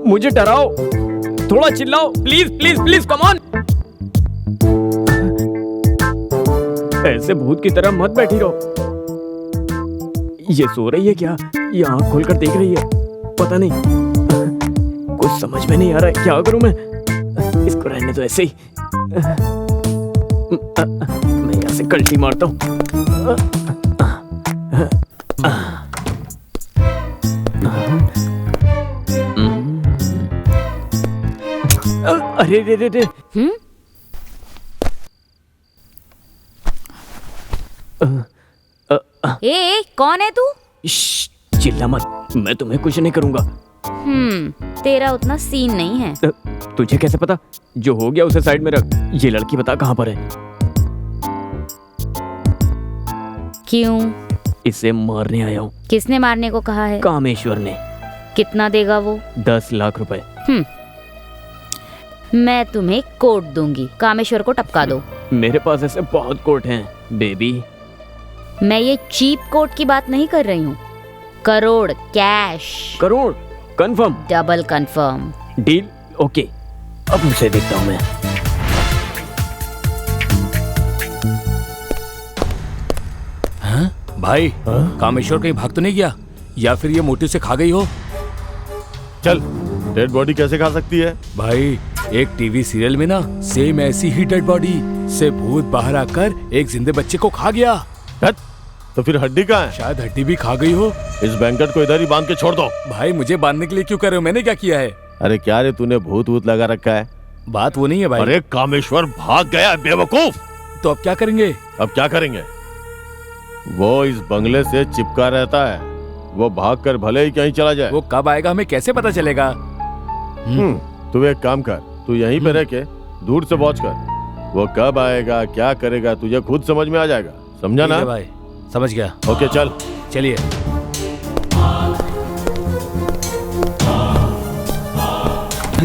मुझे डराओ, थोड़ा चिल्लाओ, please please please come on. ऐसे भूत की तरह मत बैठी रहो। ये सो रही है क्या? ये आँख खोलकर देख रही है, पता नहीं, कुछ समझ में नहीं आ रहा है, क्या करूं मैं? इसको रहने दो ऐसे ही। मैं यहाँ से कल्टी मारता हूँ। अरे रे रे रे। ए, कौन है तू? चिल्ला मत, मैं तुम्हें कुछ नहीं करूंगा। तेरा उतना सीन नहीं है। तुझे कैसे पता? जो हो गया उसे साइड में रख। ये लड़की बता कहाँ पर है? क्यों? इसे मारने आया हूँ। किसने मारने को कहा है? कामेश्वर ने। कितना देगा वो? 10 लाख रुपए। मैं तुम्हें कोट दूंगी, कामेश्वर को टपका दो। मेरे पास ऐसे बहुत कोट हैं बेबी। मैं ये चीप कोट की बात नहीं कर रही हूँ, crore cash. Crore? Confirm? Double confirm. Deal? Okay, अब उसे देखता हूँ मैं। हाँ? भाई कामेश्वर कहीं भाग तो नहीं गया, या फिर ये मोटी से खा गई हो? चल, डेड बॉडी कैसे खा सकती है? भाई एक टीवी सीरियल में ना सेम ऐसी ही डेड बॉडी से भूत बाहर आकर एक जिंदे बच्चे को खा गया। तो फिर हड्डी कहाँ है? शायद हड्डी भी खा गई हो। इस बैंकेट को इधर ही बांध के छोड़ दो। भाई मुझे बांधने के लिए क्यों कर रहे हो? मैंने क्या किया है? अरे क्या रे, तूने भूत वूत लगा रखा है? बात वो नहीं है भाई। अरे कामेश्वर भाग गया बेवकूफ। तो अब क्या करेंगे? अब क्या करेंगे? वो इस बंगले से चिपका रहता है, वो भाग कर भले ही कहीं चला जाए। वो कब आएगा हमें कैसे पता चलेगा? तू एक काम कर, तू यहीं पे रह के दूर से वॉच कर। वो कब आएगा, क्या करेगा, तुझे खुद समझ में आ जाएगा। समझा ना? भाई समझ गया। ओके चल, चलिए।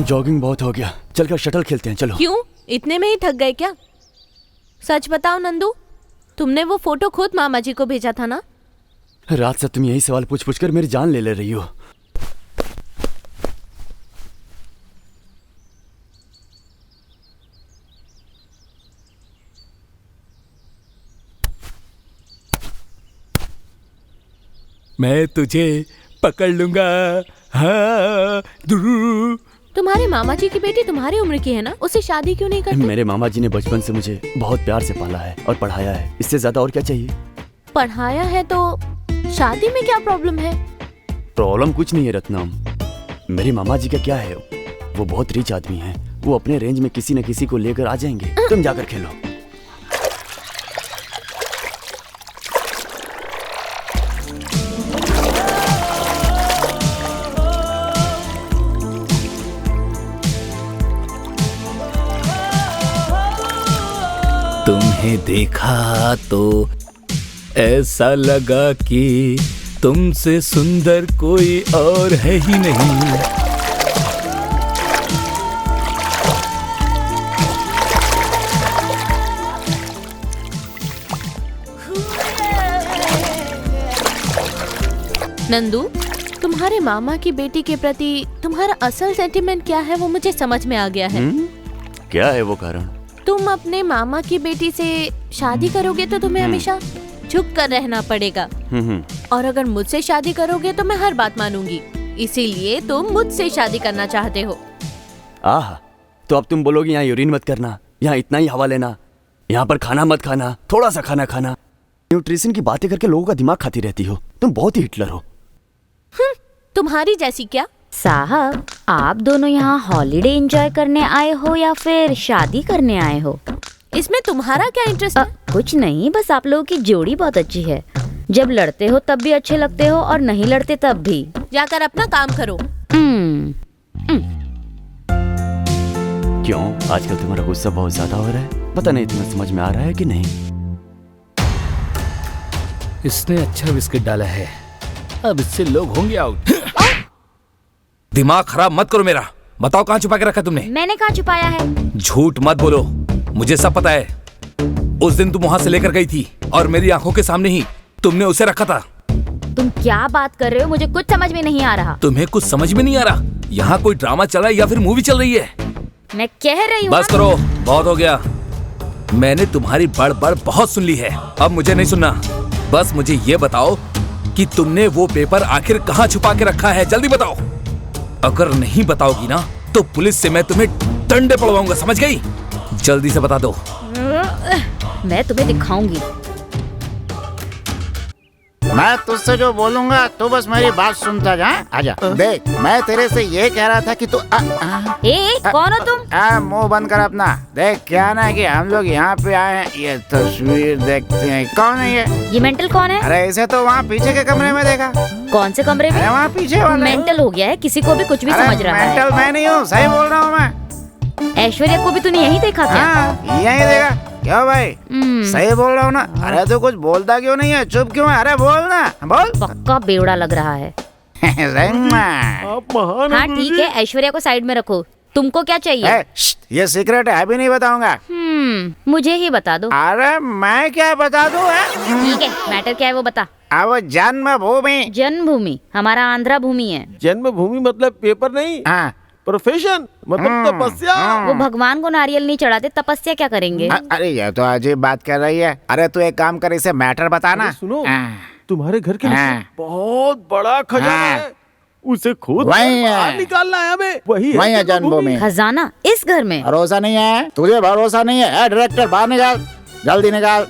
जॉगिंग बहुत हो गया, चलकर शटल खेलते हैं। चलो। क्यों, इतने में ही थक गए क्या? सच बताओ नंदू, तुमने वो फोटो खुद मामा जी को भेजा था ना? रात से तुम यही सवाल पूछ पूछ कर मेरी जान ले रही हो। मैं तुझे पकड़ लूंगा। हाँ तुम्हारे मामा जी की बेटी तुम्हारी उम्र की है ना, उससे शादी क्यों नहीं करते? मेरे मामा जी ने बचपन से मुझे बहुत प्यार से पाला है और पढ़ाया है, इससे ज्यादा और क्या चाहिए? पढ़ाया है तो शादी में क्या प्रॉब्लम है? प्रॉब्लम कुछ नहीं है रत्नम। मेरे मामा जी का क्या है, वो बहुत रिच आदमी हैं। वो अपने रेंज में किसी न किसी को लेकर आ जाएंगे। तुम जाकर खेलो। तुम्हें देखा तो ऐसा लगा कि तुमसे सुंदर कोई और है ही नहीं। नंदू, तुम्हारे मामा की बेटी के प्रति तुम्हारा असल सेंटिमेंट क्या है वो मुझे समझ में आ गया है। क्या है वो कारण? तुम अपने मामा की बेटी से शादी करोगे तो तुम्हें हमेशा झुक कर रहना पड़ेगा, और अगर मुझसे शादी करोगे तो मैं हर बात मानूंगी, इसीलिए तुम मुझसे शादी करना चाहते हो। आह, तो अब तुम बोलोगे यहाँ यूरिन मत करना, यहाँ इतना ही हवा लेना, यहाँ पर खाना मत खाना, थोड़ा सा खाना खाना। न्यूट्रिशन की बातें करके लोगों का दिमाग खाती रहती हो। तुम बहुत ही हिटलर हो। तुम्हारी जैसी क्या? साहब, आप दोनों यहाँ हॉलीडे एंजॉय करने आए हो या फिर शादी करने आए हो? इसमें तुम्हारा क्या इंटरेस्ट है? कुछ नहीं, बस आप लोगों की जोड़ी बहुत अच्छी है। जब लड़ते हो तब भी अच्छे लगते हो और नहीं लड़ते तब भी। जाकर अपना काम करो। क्यों आजकल तुम्हारा गुस्सा बहुत ज्यादा हो रहा है? पता नहीं तुम्हें समझ में आ रहा है कि नहीं? इसने अच्छा बिस्किट डाला है, अब इससे लोग होंगे आउट। दिमाग खराब मत करो मेरा। बताओ कहाँ छुपा के रखा तुमने? मैंने कहाँ छुपाया है? झूठ मत बोलो, मुझे सब पता है। उस दिन तुम वहाँ से लेकर गई थी और मेरी आंखों के सामने ही तुमने उसे रखा था। तुम क्या बात कर रहे हो? मुझे कुछ समझ में नहीं आ रहा। तुम्हें कुछ समझ में नहीं आ रहा? यहाँ कोई ड्रामा चल रहा है या फिर मूवी चल रही है? मैं कह रही हूँ। बस करो, बहुत हो गया। मैंने तुम्हारी बड़ बहुत सुन ली है, अब मुझे नहीं सुनना। बस मुझे ये बताओ कि तुमने वो पेपर आखिर कहाँ छुपा के रखा है, जल्दी बताओ। अगर नहीं बताओगी ना तो पुलिस से मैं तुम्हें डंडे पड़वाऊंगा, समझ गई? जल्दी से बता दो। मैं तुम्हें दिखाऊंगी। मैं तुझसे जो बोलूंगा तू बस मेरी बात सुनता जा। आजा देख, मैं तेरे से ये कह रहा था कि तू कौन हो तुम? मुंह बंद कर अपना। देख क्या ना कि हम लोग यहाँ पे आए हैं, ये तस्वीर देखते हैं। कौन है ये मेंटल कौन है? अरे इसे तो वहाँ पीछे के कमरे में देखा। कौन से कमरे में? वहाँ पीछे वाला। मेंटल हो गया है, किसी को भी कुछ भी समझ रहा है। मेंटल मैं नहीं हूँ, सही बोल रहा हूँ मैं। ऐश्वर्या को भी तूने यही देखा क्या? यही देखा। क्यों भाई, सही बोल रहा हूँ ना? अरे तो कुछ बोलता क्यों नहीं है? चुप क्यों है? अरे बोल ना, बोल। पक्का बेवड़ा लग रहा है। आप महान। हाँ ठीक है, ऐश्वर्या को साइड में रखो। तुमको क्या चाहिए? ये सीक्रेट है, अभी नहीं बताऊंगा। मुझे ही बता दो। अरे मैं क्या बता दूं? ठीक है, मैटर क्या है वो बता। अब जन्मभूमि। जन्मभूमि हमारा आंध्रा भूमि है। जन्मभूमि मतलब पेपर नहीं, प्रोफेशन मतलब तपस्या। वो भगवान को नारियल नहीं चढ़ाते, तपस्या क्या करेंगे? अरे ये तो अजीब बात कर रही है। अरे तू एक काम कर, इसे मैटर बताना। सुनो, तुम्हारे घर के नीचे बहुत बड़ा खजाना है, उसे खुद बाहर निकालना है हमें। वही है जन्मभूमि। खजाना इस घर में? भरोसा नहीं है तुझे? भरोसा नहीं है? डायरेक्टर बाहर निकाल, जल्दी निकाल।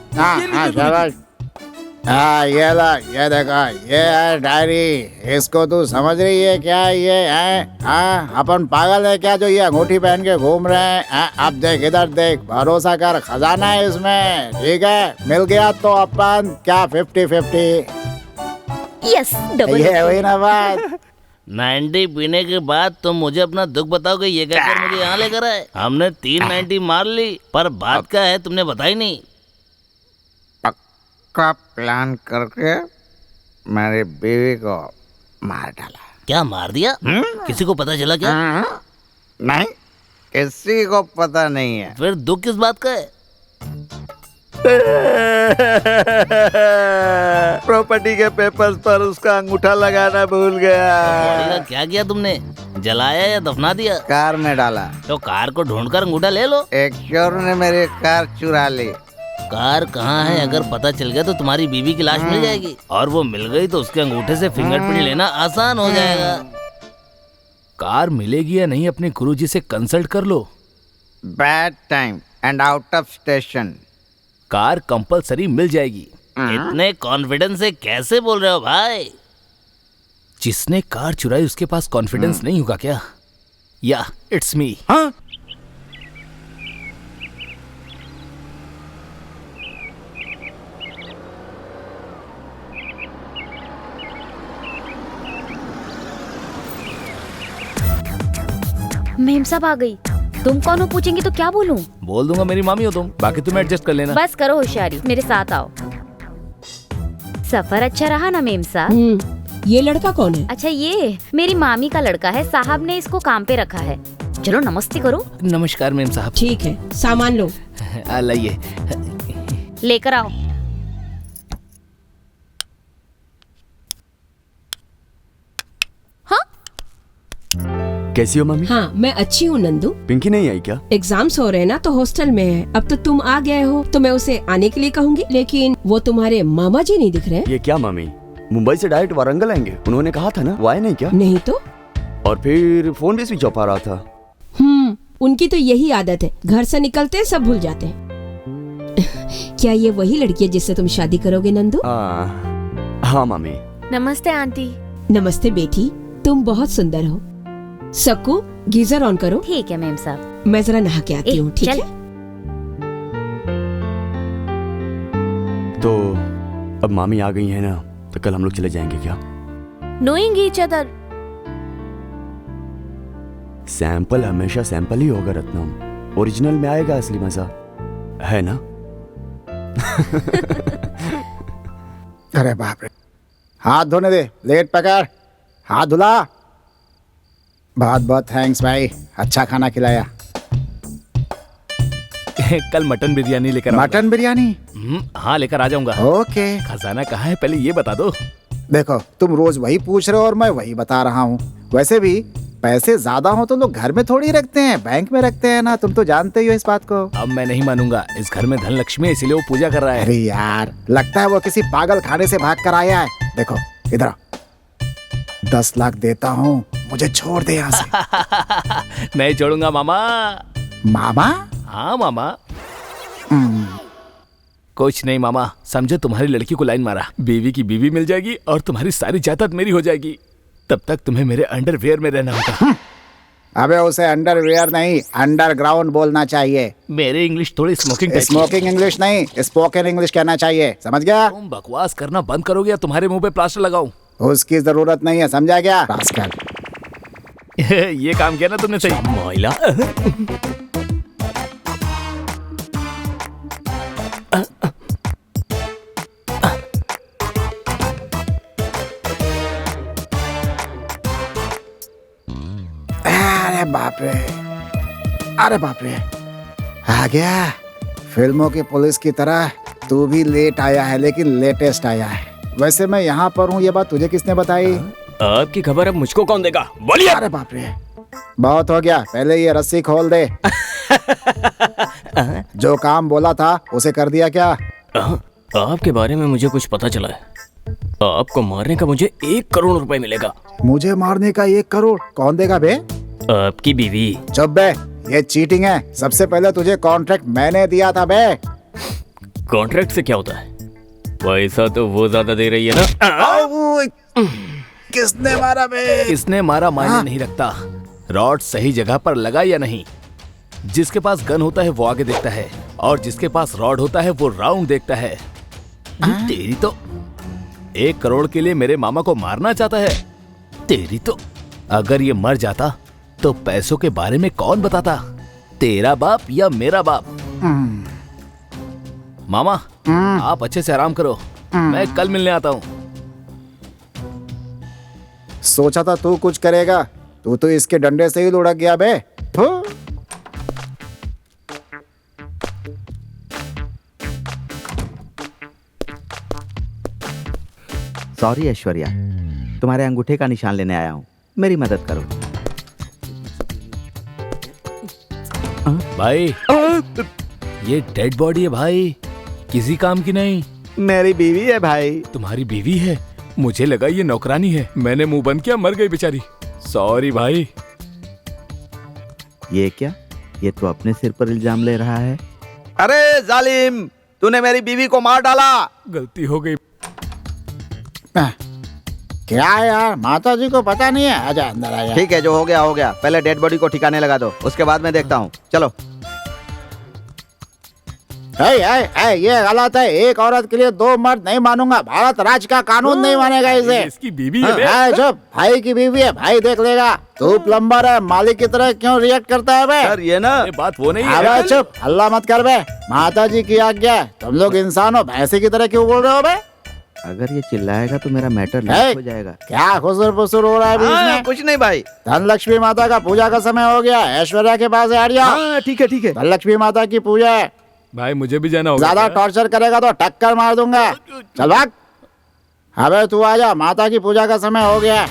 ये ला, ये देखा, ये है डायरी। इसको तू समझ रही है क्या? ये है अपन पागल है क्या जो ये अंगूठी पहन के घूम रहे हैं? अब देख, इधर देख, भरोसा कर, खजाना है इसमें। ठीक है, मिल गया तो अपन क्या 50-50? Yes, double. ये हुई ना बात। 90 पीने के बाद तुम मुझे अपना दुख बताओगे, ये कहकर मुझे यहाँ लेकर आए। हमने 3 90 मार ली, पर बात क्या है तुमने बताई नहीं। का प्लान करके मेरी बीवी को मार डाला। क्या मार दिया? किसी को पता चला क्या? नहीं, किसी को पता नहीं है। फिर दुख किस बात का है? प्रॉपर्टी के पेपर्स पर उसका अंगूठा लगाना भूल गया। क्या किया तुमने? जलाया या दफना दिया? कार में डाला। तो कार को ढूंढकर अंगूठा ले लो। एक चोर ने मेरी कार चुरा ली, कार कहाँ है अगर पता चल गया तो तुम्हारी बीवी की लाश मिल जाएगी, और वो मिल गई तो उसके अंगूठे से फिंगरप्रिंट लेना आसान हो जाएगा। कार मिलेगी या नहीं अपने गुरुजी से कंसल्ट कर लो। Bad time and out of station. Car compulsory मिल जाएगी। इतने कॉन्फिडेंस से कैसे बोल रहे हो भाई? जिसने कार चुराई उसके पास कॉन्फिडेंस नहीं होगा क्या? या इट्स मी। हाँ? मेम साहब आ गई। तुम कौन हो पूछेंगी तो क्या बोलूं? बोल दूंगा मेरी मामी हो तुम, बाकी तुम एडजस्ट कर लेना। बस करो होशियारी, मेरे साथ आओ। सफर अच्छा रहा ना मेम साहब? ये लड़का कौन है? अच्छा, ये मेरी मामी का लड़का है, साहब ने इसको काम पे रखा है। चलो नमस्ते करो। नमस्कार मेम साहब। ठीक है, सामान लो। लाइए। लेकर आओ। कैसी हो मम्मी? हाँ, मैं अच्छी हूँ नंदू। पिंकी नहीं आई क्या? एग्जाम्स हो रहे हैं ना तो हॉस्टल में है। अब तो तुम आ गए हो तो मैं उसे आने के लिए कहूँगी, लेकिन वो तुम्हारे मामा जी नहीं दिख रहे। ये क्या मम्मी, मुंबई से डायरेक्ट वारंगल आएंगे? उन्होंने कहा था ना, वो आए नहीं क्या? नहीं तो। और फिर फोन भी स्विच ऑफ आ रहा था। उनकी तो यही आदत है, घर से निकलते सब भूल जाते हैं। क्या ये वही लड़की है जिससे तुम शादी करोगे नंदू? हाँ मम्मी। नमस्ते आंटी। नमस्ते बेटी, तुम बहुत सुंदर हो। सक्कू, गीजर ऑन करो। ठीक है मेम साहब। मैं जरा नहा के आती हूँ। ठीक है? तो अब मामी आ गई है ना, तो कल हम लोग चले जाएंगे क्या? Knowing each other. सैंपल हमेशा सैंपल ही होगा रत्नम, ओरिजिनल में आएगा असली मजा, है ना? अरे बाप रे, हाथ धोने दे, लेट पकड़, हाथ धुला। बहुत बहुत थैंक्स भाई, अच्छा खाना खिलाया। कल मटन बिरयानी लेकर मटन बिरयानी? हाँ लेकर आ जाऊंगा। ओके। खजाना कहाँ है पहले ये बता दो। देखो तुम रोज वही पूछ रहे हो और मैं वही बता रहा हूँ। वैसे भी पैसे ज्यादा हो तो लोग घर में थोड़ी रखते हैं, बैंक में रखते हैं ना, तुम तो जानते ही हो इस बात को। अब मैं नहीं मानूंगा, इस घर में धन लक्ष्मी है इसीलिए वो पूजा कर रहा है। अरे यार, लगता है वो किसी पागल खाने से भाग कर आया है। देखो इधर 10 लाख देता हूँ, मुझे छोड़ दे यहाँ से। नहीं छोड़ूंगा मामा। मामा? हाँ मामा। कुछ नहीं मामा, समझो तुम्हारी लड़की को लाइन मारा, बीवी की बीवी मिल जाएगी और तुम्हारी सारी जायदाद मेरी हो जाएगी। तब तक तुम्हें मेरे अंडरवियर में रहना होगा। अबे उसे अंडरवियर नहीं, अंडरग्राउंड बोलना चाहिए। मेरी इंग्लिश थोड़ी स्मोकिंग इंग्लिश नहीं, स्पोकन इंग्लिश कहना चाहिए, समझ गया? तुम बकवास करना बंद करोगे या तुम्हारे मुंह पे प्लास्टर लगाऊं? उसकी जरूरत नहीं है, समझा क्या? रास्कल। ये काम किया ना तुमने सही। महिला। अरे बाप रे, अरे बाप रे, आ गया। फिल्मों की पुलिस की तरह तू भी लेट आया है, लेकिन लेटेस्ट आया है। वैसे मैं यहाँ पर हूँ, ये बात तुझे किसने बताई? आपकी खबर अब मुझको कौन देगा? बोलिए। अरे बाप रे, बहुत हो गया, पहले ये रस्सी खोल दे। जो काम बोला था उसे कर दिया क्या? आपके बारे में मुझे कुछ पता चला है। आपको मारने का मुझे 1 करोड़ रुपए मिलेगा। मुझे मारने का 1 करोड़? कौन देगा बे? आपकी बीवी। चुप बे, ये चीटिंग है। सबसे पहले तुझे कॉन्ट्रैक्ट मैंने दिया था बे। कॉन्ट्रैक्ट से क्या होता है? पैसा तो वो ज्यादा दे रही है ना। किसने मारा बे? किसने मारा मायने नहीं रखता, रॉड सही जगह पर लगा या नहीं। जिसके पास गन होता है वो आगे देखता है, और जिसके पास रॉड होता है वो राउंड देखता है। तेरी तो 1 करोड़ के लिए मेरे मामा को मारना चाहता है। तेरी तो, अगर ये मर जाता तो पैसों के बारे में कौन बताता, तेरा बाप या मेरा बाप? मामा आप अच्छे से आराम करो, मैं कल मिलने आता हूँ। सोचा था तू कुछ करेगा, तू तो इसके डंडे से ही लुढ़क गया बे। सॉरी ऐश्वर्या, तुम्हारे अंगूठे का निशान लेने आया हूँ, मेरी मदद करो। भाई ये डेड बॉडी है भाई, किसी काम की नहीं। मेरी बीवी है भाई। तुम्हारी बीवी है? मुझे लगा ये नौकरानी है। मैंने मुंह बंद किया, मर गई बेचारी। सॉरी भाई। ये क्या? ये तो अपने सिर पर इल्जाम ले रहा है। अरे जालिम, तूने मेरी बीवी को मार डाला। गलती हो गई। क्या यार, माता जी को पता नहीं है? आजा अंदर आजा। ठीक है, जो हो गया हो गया। पहले डेड बॉडी को ठिकाने लगा दो, उसके बाद मैं देखता हूँ। चलो। ये गलत है। एक औरत के लिए 2 मर्द नहीं मानूंगा। भारत राज्य का कानून नहीं मानेगा इसे। इसकी बीवी है। चुप, भाई की बीवी है, भाई देख लेगा। तू प्लम्बर है, मालिक की तरह क्यों रिएक्ट करता है बे? सर ये ना बात वो नहीं है। अबे चुप, हल्ला मत कर बे। माता जी की आज्ञा है। तुम लोग इंसान हो, भैंसे की तरह क्यों बोल रहे हो बे? अगर ये चिल्लाएगा तो मेरा मैटर लीक हो जाएगा। क्या खुसर फुसर हो रहा है बीच में? कुछ नहीं भाई। धनलक्ष्मी माता का पूजा का समय हो गया। ऐश्वर्या के पास हट जाओ। ठीक है ठीक है। धनलक्ष्मी माता की पूजा है। भाई मुझे भी जाना होगा। ज्यादा टॉर्चर करेगा तो टक्कर मार दूंगा। चल भाग। अबे तू आजा, माता की पूजा का समय हो गया।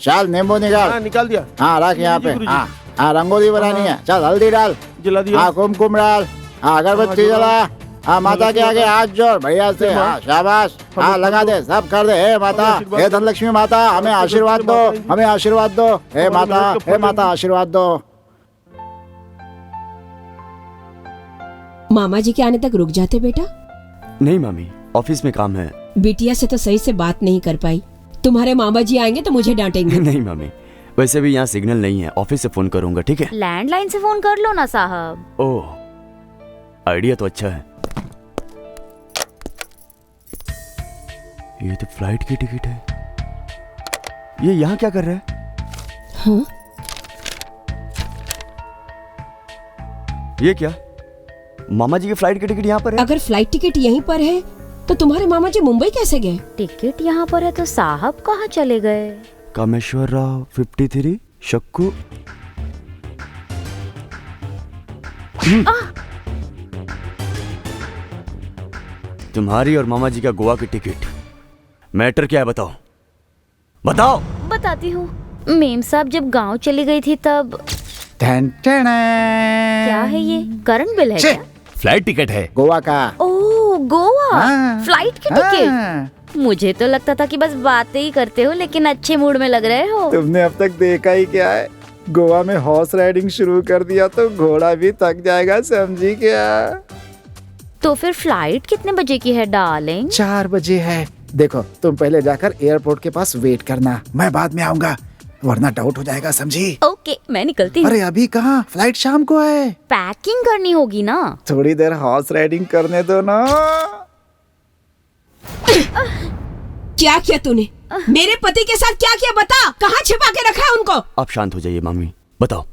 चल नींबू निकाल। निकाल दिया। हाँ रख यहाँ पे। हाँ रंगोली बनानी है। चल हल्दी डाल, जला दिया। हाँ कुमकुम डाल, हाँ अगरबत्ती जला। हाँ माता के आगे हाथ जोड़ बढ़िया से। हाँ शाबाश। हाँ लगा दे, सब कर दे। हे माता, हे धनलक्ष्मी माता, हमें आशीर्वाद दो, हमें आशीर्वाद दो। हे माता आशीर्वाद दो। मामा जी के आने तक रुक जाते बेटा? नहीं मामी, ऑफिस में काम है। बिटिया से तो सही से बात नहीं कर पाई। तुम्हारे मामा जी आएंगे तो मुझे डांटेंगे। नहीं मामी, वैसे भी यहाँ सिग्नल नहीं है। ऑफिस से फोन करूंगा, ठीक है? लैंडलाइन से फोन कर लो ना साहब। ओह, आइडिया तो अच्छा है। ये तो फ्लाइट की टिकट है। ये यहाँ क्या कर रहा है? हाँ? ये क्या? मामा जी की फ्लाइट की टिकट यहाँ पर है? अगर फ्लाइट टिकट यहीं पर है तो तुम्हारे मामा जी मुंबई कैसे गए? टिकट यहाँ पर है तो साहब कहाँ चले गए? कामेश्वर राव 53 शक्कू। तुम्हारी और मामा जी का गोवा की टिकट। मैटर क्या है बताओ, बताओ। बताती हूँ। मेम साहब जब गांव चली गई थी तब। क्या है ये? करंट बिल है क्या? फ्लाइट टिकट है गोवा का। ओह गोवा। हाँ। फ्लाइट की टिकट। मुझे तो लगता था कि बस बातें ही करते हो, लेकिन अच्छे मूड में लग रहे हो। तुमने अब तक देखा ही क्या है? गोवा में हॉर्स राइडिंग शुरू कर दिया तो घोड़ा भी थक जाएगा, समझी क्या? तो फिर फ्लाइट कितने बजे की है डार्लिंग? 4 बजे है। देखो तुम पहले जाकर एयरपोर्ट के पास वेट करना, मैं बाद में आऊंगा, वरना डाउट हो जाएगा, समझी? ओके मैं निकलती हूँ। अरे अभी कहाँ, फ्लाइट शाम को है। पैकिंग करनी होगी ना। थोड़ी देर हॉर्स राइडिंग करने दो ना। क्या किया तूने? मेरे पति के साथ क्या किया बता? कहाँ छिपा के रखा है उनको? आप शांत हो जाइए मामी, बताओ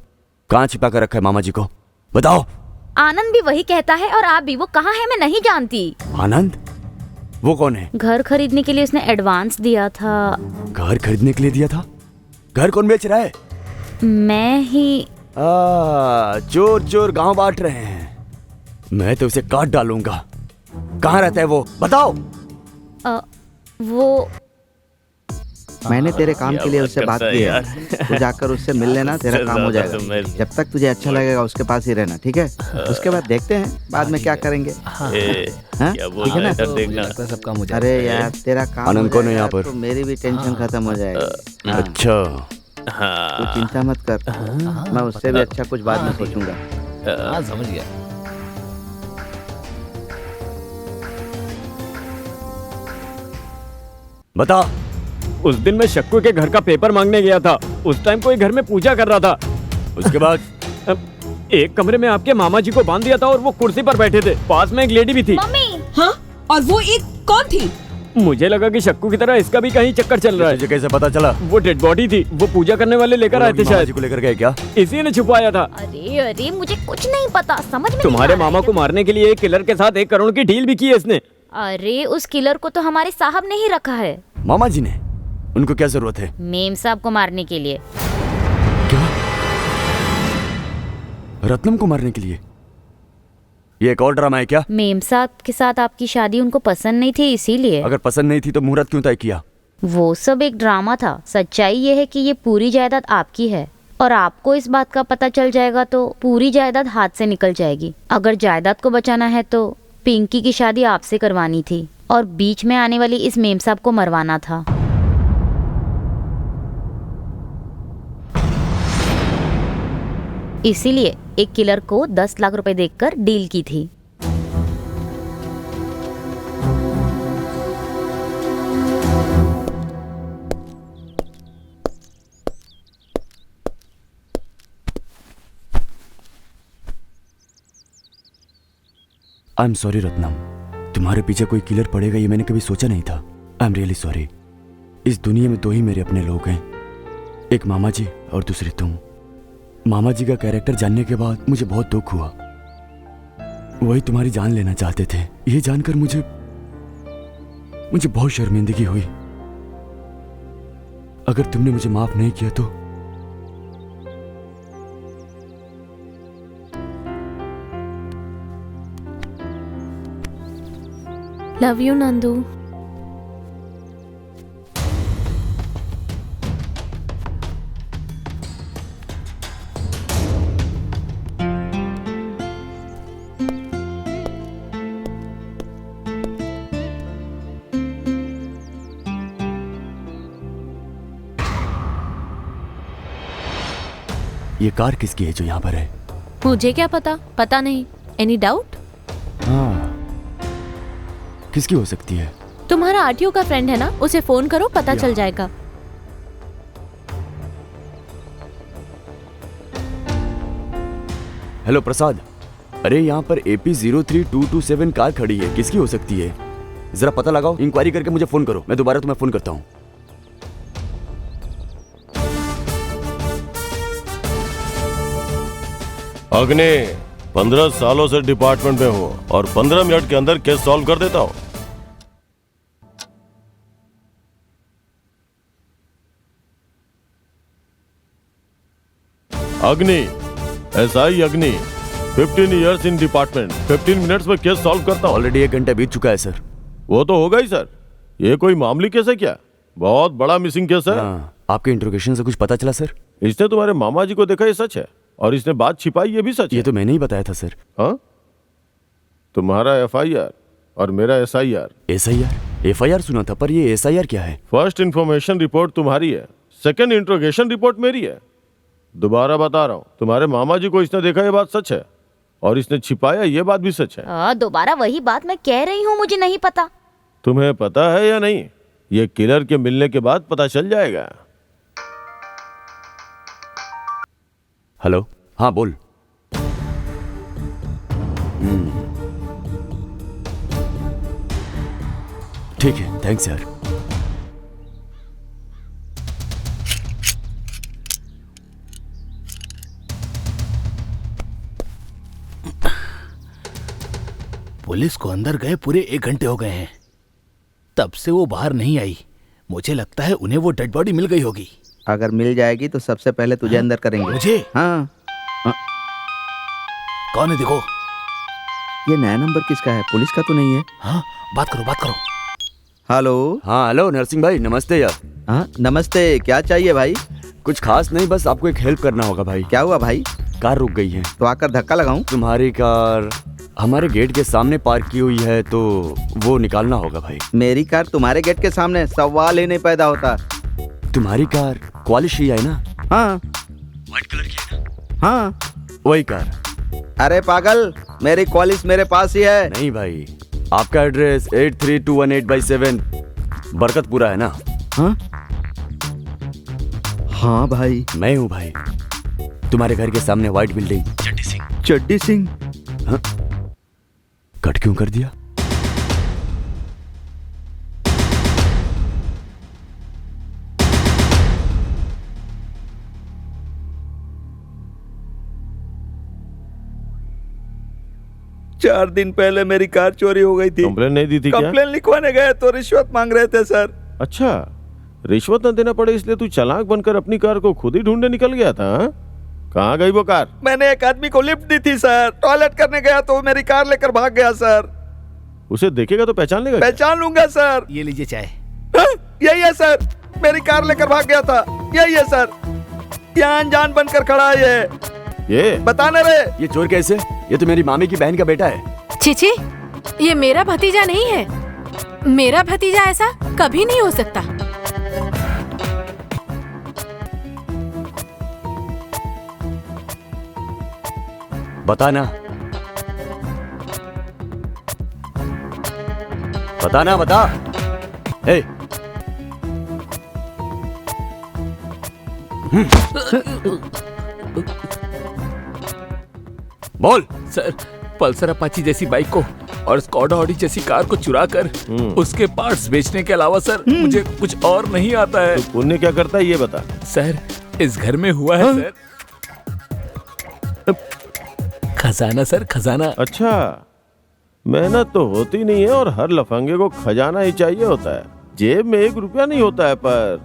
कहाँ छिपा कर रखा है मामा जी को, बताओ। आनंद भी वही कहता है और आप भी। वो कहाँ है मैं नहीं जानती। आनंद? वो कौन है? घर खरीदने के लिए उसने एडवांस दिया था। घर खरीदने के लिए दिया था? घर कौन बेच रहा है? मैं ही। चोर चोर गांव बांट रहे हैं। मैं तो उसे काट डालूंगा। कहाँ रहता है वो, बताओ। वो मैंने तेरे काम के लिए उससे बात की है। तू जाकर उससे मिल लेना, तेरा काम हो जाएगा। जब तक तुझे अच्छा लगेगा उसके पास ही रहना, ठीक है? उसके बाद देखते हैं बाद में क्या करेंगे। ठीक है ना? सब काम हो जाएगा। अरे यार तेरा काम आनंद कौन है यहाँ पर? तो मेरी भी टेंशन खत्म हो जाएगी। अच्छा तू चिंता मत कर, मैं उससे भी अच्छा कुछ बाद में सोचूंगा। समझ गया। बता। उस दिन मैं शक्कू के घर का पेपर मांगने गया था। उस टाइम कोई घर में पूजा कर रहा था। उसके बाद एक कमरे में आपके मामा जी को बांध दिया था और वो कुर्सी पर बैठे थे। पास में एक लेडी भी थी। मम्मी। हाँ? और वो एक कौन थी? मुझे लगा कि शक्कू की तरह इसका भी कहीं चक्कर चल रहा है। तुझे कैसे पता चला? वो डेड बॉडी थी, वो पूजा करने वाले लेकर आए थे मामा शायद। जी को लेकर गए क्या? इसी ने छुपाया था। अरे अरे मुझे कुछ नहीं पता, समझ में तुम्हारे नहीं आ रहा मामा है। को मारने के लिए एक किलर के साथ 1 करोड़ की डील भी की है इसने। अरे उस किलर को तो हमारे साहब ने ही रखा है। मामा जी ने? उनको क्या जरूरत है? मेम साहब को मारने के लिए। क्या? रत्नम को मारने के लिए? ये एक और ड्रामा है क्या? मेम साहब के साथ आपकी शादी उनको पसंद नहीं थी, इसीलिए। अगर पसंद नहीं थी तो मुहूर्त क्यों तय किया? वो सब एक ड्रामा था। सच्चाई ये है कि ये पूरी जायदाद आपकी है और आपको इस बात का पता चल जाएगा तो पूरी जायदाद हाथ से निकल जाएगी। अगर जायदाद को बचाना है तो पिंकी की शादी आपसे करवानी थी और बीच में आने वाली इस मेम साहब को मरवाना था। इसीलिए एक किलर को 10 लाख रुपए देकर डील की थी। आई एम सॉरी रत्नम, तुम्हारे पीछे कोई किलर पड़ेगा ये मैंने कभी सोचा नहीं था। I am really sorry. इस दुनिया में दो ही मेरे अपने लोग हैं, एक मामा जी और दूसरी तुम। मामा जी का कैरेक्टर जानने के बाद मुझे बहुत दुख हुआ। वही तुम्हारी जान लेना चाहते थे। ये जानकर मुझे बहुत शर्मिंदगी हुई। अगर तुमने मुझे माफ नहीं किया तो लव यू नंदू। ये कार किसकी है जो यहाँ पर है? मुझे क्या पता नहीं। Any doubt? हाँ, किसकी हो सकती है? तुम्हारा आरटीओ का फ्रेंड है ना, उसे फोन करो, पता चल जाएगा। हेलो प्रसाद, अरे यहाँ पर AP 03227 कार खड़ी है, किसकी हो सकती है? जरा पता लगाओ, इंक्वायरी करके मुझे फोन करो, मैं दोबारा तुम्हें फोन करता हूँ। अग्नि, 15 सालों से डिपार्टमेंट में हूँ और 15 मिनट के अंदर केस सॉल्व कर देता हूँ। अग्नि, SI अग्नि, 15 इयर्स इन डिपार्टमेंट, 15 मिनट्स में केस सॉल्व करता हूँ। ऑलरेडी 1 घंटा बीत चुका है सर। वो तो होगा ही सर। ये कोई मामूली केस है क्या? बहुत बड़ा मिसिंग केस है। हाँ, आपके इंट्रोगेशन से कुछ पता चला सर? इसने तुम्हारे मामा जी को देखा, ये सच है, और इसने बात छिपाई, ये भी सच है। ये तो मैंने ही बताया था सर। हाँ, तुम्हारा FIR और मेरा SIR। FIR सुना था, पर ये SIR क्या है? फर्स्ट इंफॉर्मेशन रिपोर्ट तुम्हारी है, सेकंड इंट्रोगेशन रिपोर्ट मेरी है। दोबारा बता रहा हूँ, तुम्हारे मामा जी को इसने देखा, ये बात सच है, और इसने छिपाया, ये बात भी सच है। दोबारा वही बात मैं कह रही हूँ, मुझे नहीं पता। तुम्हें पता है या नहीं? ये किलर के मिलने के बाद पता चल जाएगा। हेलो, हाँ बोल। ठीक है, थैंक्स यार। पुलिस को अंदर गए पूरे 1 घंटे हो गए हैं, तब से वो बाहर नहीं आई। मुझे लगता है उन्हें वो डेड बॉडी मिल गई होगी। अगर मिल जाएगी तो सबसे पहले तुझे अंदर करेंगे। मुझे? हाँ। कौन है देखो? ये नया नंबर किसका है? पुलिस का तो नहीं है? हाँ, बात करो। हेलो। हाँ हेलो नरसिंह भाई, नमस्ते यार। हाँ नमस्ते, क्या चाहिए भाई? कुछ खास नहीं, बस आपको एक हेल्प करना होगा भाई। क्या हुआ भाई? कार रुक गई है। तो आकर धक्का लगाऊं? तुम्हारी कार हमारे गेट के सामने पार्क की हुई है, तो वो निकालना होगा भाई। मेरी कार तुम्हारे गेट के सामने? सवाल ही नहीं पैदा होता। तुम्हारी कार क्वालिश ही है ना? हाँ। व्हाइट कलर की है ना? हाँ वही कार। अरे पागल, मेरी क्वालिश मेरे पास ही है। नहीं भाई, आपका एड्रेस 83218/7 बरकतपुरा है ना? हाँ हाँ भाई, मैं हूँ भाई, तुम्हारे घर के सामने व्हाइट बिल्डिंग। चड्डी सिंह। हाँ? कट क्यों कर दिया? चार दिन पहले मेरी कार चोरी हो गई थी। कंप्लेन नहीं दी थी क्या? कंप्लेन लिखवाने गए तो रिश्वत मांग रहे थे सर। अच्छा, रिश्वत न देना पड़े इसलिए तू चालाक बनकर अपनी कार को खुद ही ढूंढने निकल गया था। हाँ? कहाँ गई वो कार? मैंने एक आदमी को लिफ्ट दी थी सर, टॉयलेट करने गया तो वो मेरी कार लेकर भाग गया सर। उसे देखेगा तो पहचान लेगा? पहचान लूंगा सर। ये लीजिए चाय। हाँ, यही है सर, मेरी कार लेकर भाग गया था। यही है सर, यहाँ अनजान बनकर खड़ा है। ये बताने रे। ये चोर कैसे? ये तो मेरी मामी की बहन का बेटा है। चीची, ये मेरा भतीजा नहीं है। मेरा भतीजा ऐसा कभी नहीं हो सकता। बताना, बताना, बता। ए, बोल। सर, पल्सर अपाची जैसी बाइक को और स्कॉडा ऑडी जैसी कार को चुरा कर उसके पार्ट्स बेचने के अलावा सर मुझे कुछ और नहीं आता है। तो पुण्य क्या करता है ये बता। सर, इस घर में हुआ है सर। खजाना सर, खजाना। अच्छा, मेहनत तो होती नहीं है और हर लफंगे को खजाना ही चाहिए होता है। जेब में 1 रुपया नहीं होता है, पर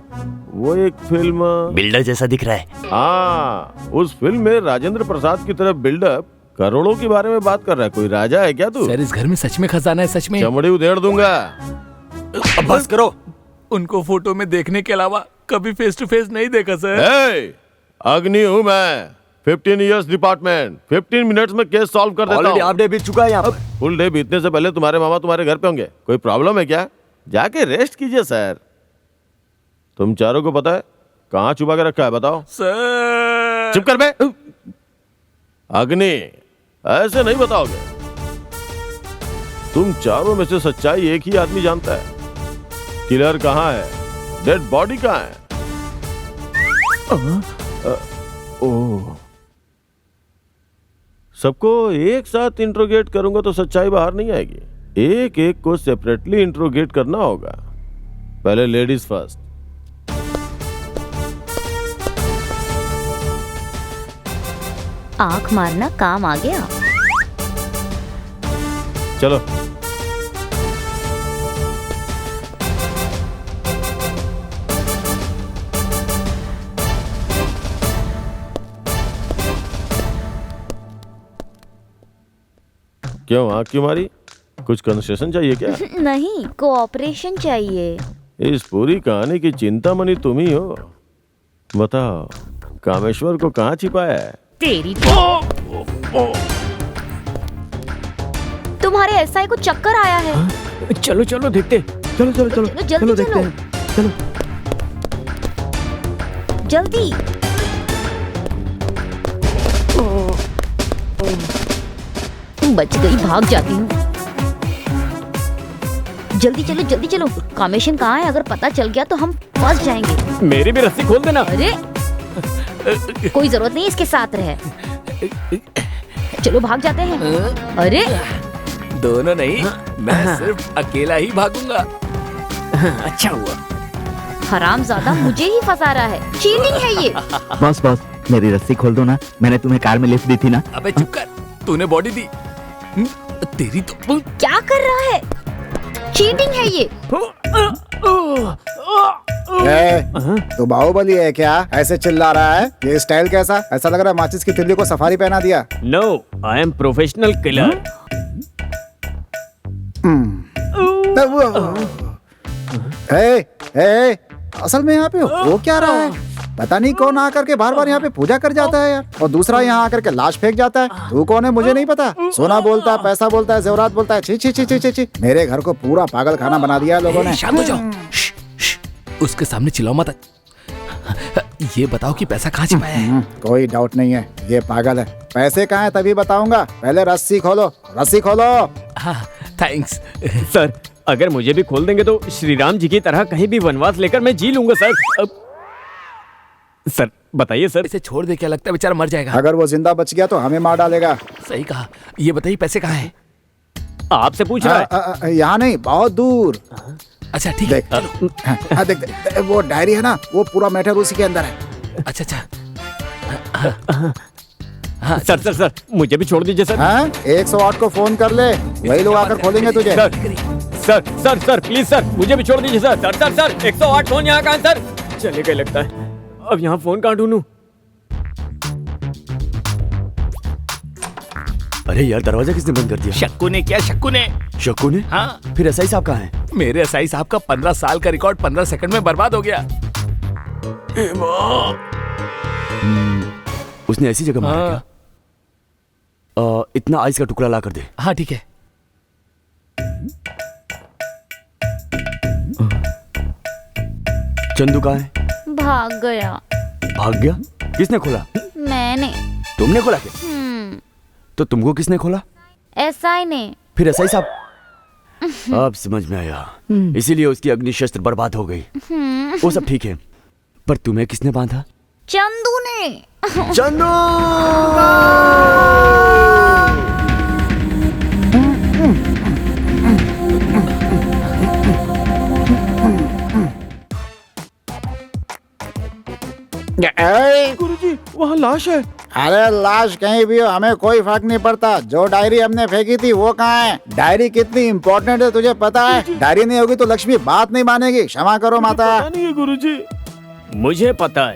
वो एक फिल्म बिल्डर जैसा दिख रहा है। हाँ, उस फिल्म में राजेंद्र प्रसाद की तरफ बिल्डअप करोड़ों के बारे में बात कर रहा है। कोई राजा है क्या तू? सर, इस घर में सच में खजाना है, सच में। चमड़ी उधेड़ दूंगा। अब बस करो। उनको फोटो में देखने के अलावा कभी फेस टू फेस नहीं देखा सर। अग्नि हूँ मैं। 15 इयर्स डिपार्टमेंट, 15 मिनट्स में केस सॉल्व कर देता ऑलरेडी हूँ। हाफ डे बीत चुका है यहाँ पर। फुल डे बीतने से पहले तुम्हारे मामा तुम्हारे घर पे होंगे। कोई प्रॉब्लम है क्या? जाके रेस्ट कीजिए सर। तुम चारों को पता है कहाँ छुपा के रखा है? बताओ सर। चुप कर बे। अग्नि, ऐसे नहीं बताओगे। तुम चारों में से सच्चाई एक ही आदमी जानता है। किलर कहाँ है? डेड बॉडी कहाँ है? ओह, सबको एक साथ इंट्रोगेट करूंगा तो सच्चाई बाहर नहीं आएगी। एक एक को सेपरेटली इंट्रोगेट करना होगा। पहले लेडीज फर्स्ट। आंख मारना काम आ गया। चलो। क्यों आंख क्यों मारी? कुछ कंसेशन चाहिए क्या? नहीं, कोऑपरेशन चाहिए। इस पूरी कहानी की चिंतामणि तुम ही हो। बताओ, कामेश्वर को कहाँ छिपाया है? तेरी तुम्हारे एसआई को चक्कर आया है। चलो चलो देखते। चलो चलो चलो जल्दी देखते चलो। हैं। चलो। जल्दी। बच गई, भाग जाती हूँ। जल्दी चलो, जल्दी चलो। कामेशन कहाँ है? अगर पता चल गया तो हम फंस जाएंगे। मेरी भी रस्सी खोल देना। अरे कोई जरूरत नहीं इसके साथ रहे। चलो भाग जाते हैं। अरे दोनों नहीं, मैं सिर्फ अकेला ही भागूंगा। अच्छा हुआ। हरामजादा मुझे ही फंसा रहा है। चीटिंग है ये। बस बस, मेरी रस्सी खोल दो ना। मैंने तुम्हें कार में लिफ्ट दी थी ना। अबे चुप कर, तूने बॉडी दी। तेरी तो क्या कर रहा है? चीटिंग है ये। तो बाहुबली है क्या? ऐसे चिल्ला रहा है। ये स्टाइल कैसा? ऐसा लग रहा है माचिस की तिल्ली को सफारी पहना दिया। No, I am professional killer. असल में यहाँ पे हो क्या रहा है? पता नहीं कौन आकर के बार बार यहाँ पे पूजा कर जाता है यार, और दूसरा यहाँ आकर के लाश फेंक जाता है। तू कौन है मुझे नहीं पता। सोना बोलता है, पैसा बोलता है, जेवरात बोलता है। छी छी छी छी छी छी। मेरे घर को पूरा पागल खाना बना दिया है लोगों ने। शांत हो जाओ। उसके सामने चिल्लाओ मत। ये बताओ कि पैसा कहाँ छिपाया है? कोई डाउट नहीं है, ये पागल है। पैसे कहाँ है तभी बताऊंगा। पहले रस्सी खोलो, रस्सी खोलो। हाँ, थैंक्स। सर, अगर मुझे भी खोल देंगे तो श्री राम जी की तरह कहीं भी वनवास लेकर मैं जी लूंगा सर। सर बताइए सर। इसे छोड़ दे, क्या लगता है बेचारा मर जाएगा? अगर वो जिंदा बच गया तो हमें मार डालेगा। सही कहा। ये बताइए पैसे कहाँ हैं? आपसे पूछ रहा है। यहाँ नहीं, बहुत दूर। अच्छा ठीक है, चलो। हाँ, देख वो डायरी है ना, वो पूरा मैटर उसी के अंदर है। अच्छा अच्छा। हाँ, सर सर सर मुझे भी छोड़ दीजिए सर। हाँ, 108 को फोन कर ले, वही लोग आकर खोलेंगे तुझे। Sir sir sir sir please sir, मुझे भी छोड़ दीजिए sir. Sir sir sir 108 phone यहाँ कहाँ सर? चले गए लगता है। अब यहाँ फोन कहाँ ढूंढूं? अरे यार, दरवाजा किसने बंद कर दिया? शक्कू ने किया। शक्कू ने। शक्कू ने? हाँ। फिर एसआई साहब कहाँ हैं? मेरे एसआई साहब का 15 साल का रिकॉर्ड 15 सेकंड में बर्बाद हो गया। उसने ऐसी जगह मारा क्या? इतना आइस का टुकड़ा ला कर दे। हाँ ठीक है। चंदू कहाँ है? भाग गया। भाग गया? किसने खोला? मैंने। तुमने खोला क्या? तो तुमको किसने खोला? एसआई ने। फिर एसआई साहब? अब समझ में आया, इसीलिए उसकी अग्नि शस्त्र बर्बाद हो गई। वो सब ठीक है, पर तुम्हें किसने बांधा? चंदू ने। चंदू! गुरुजी, वहाँ लाश है। अरे लाश कहीं भी हो, हमें कोई फर्क नहीं पड़ता। जो डायरी हमने फेंकी थी वो कहाँ है? डायरी कितनी इम्पोर्टेंट है तुझे पता है? डायरी नहीं होगी तो लक्ष्मी बात नहीं मानेगी। क्षमा करो माता। पता नहीं है गुरुजी। मुझे पता है।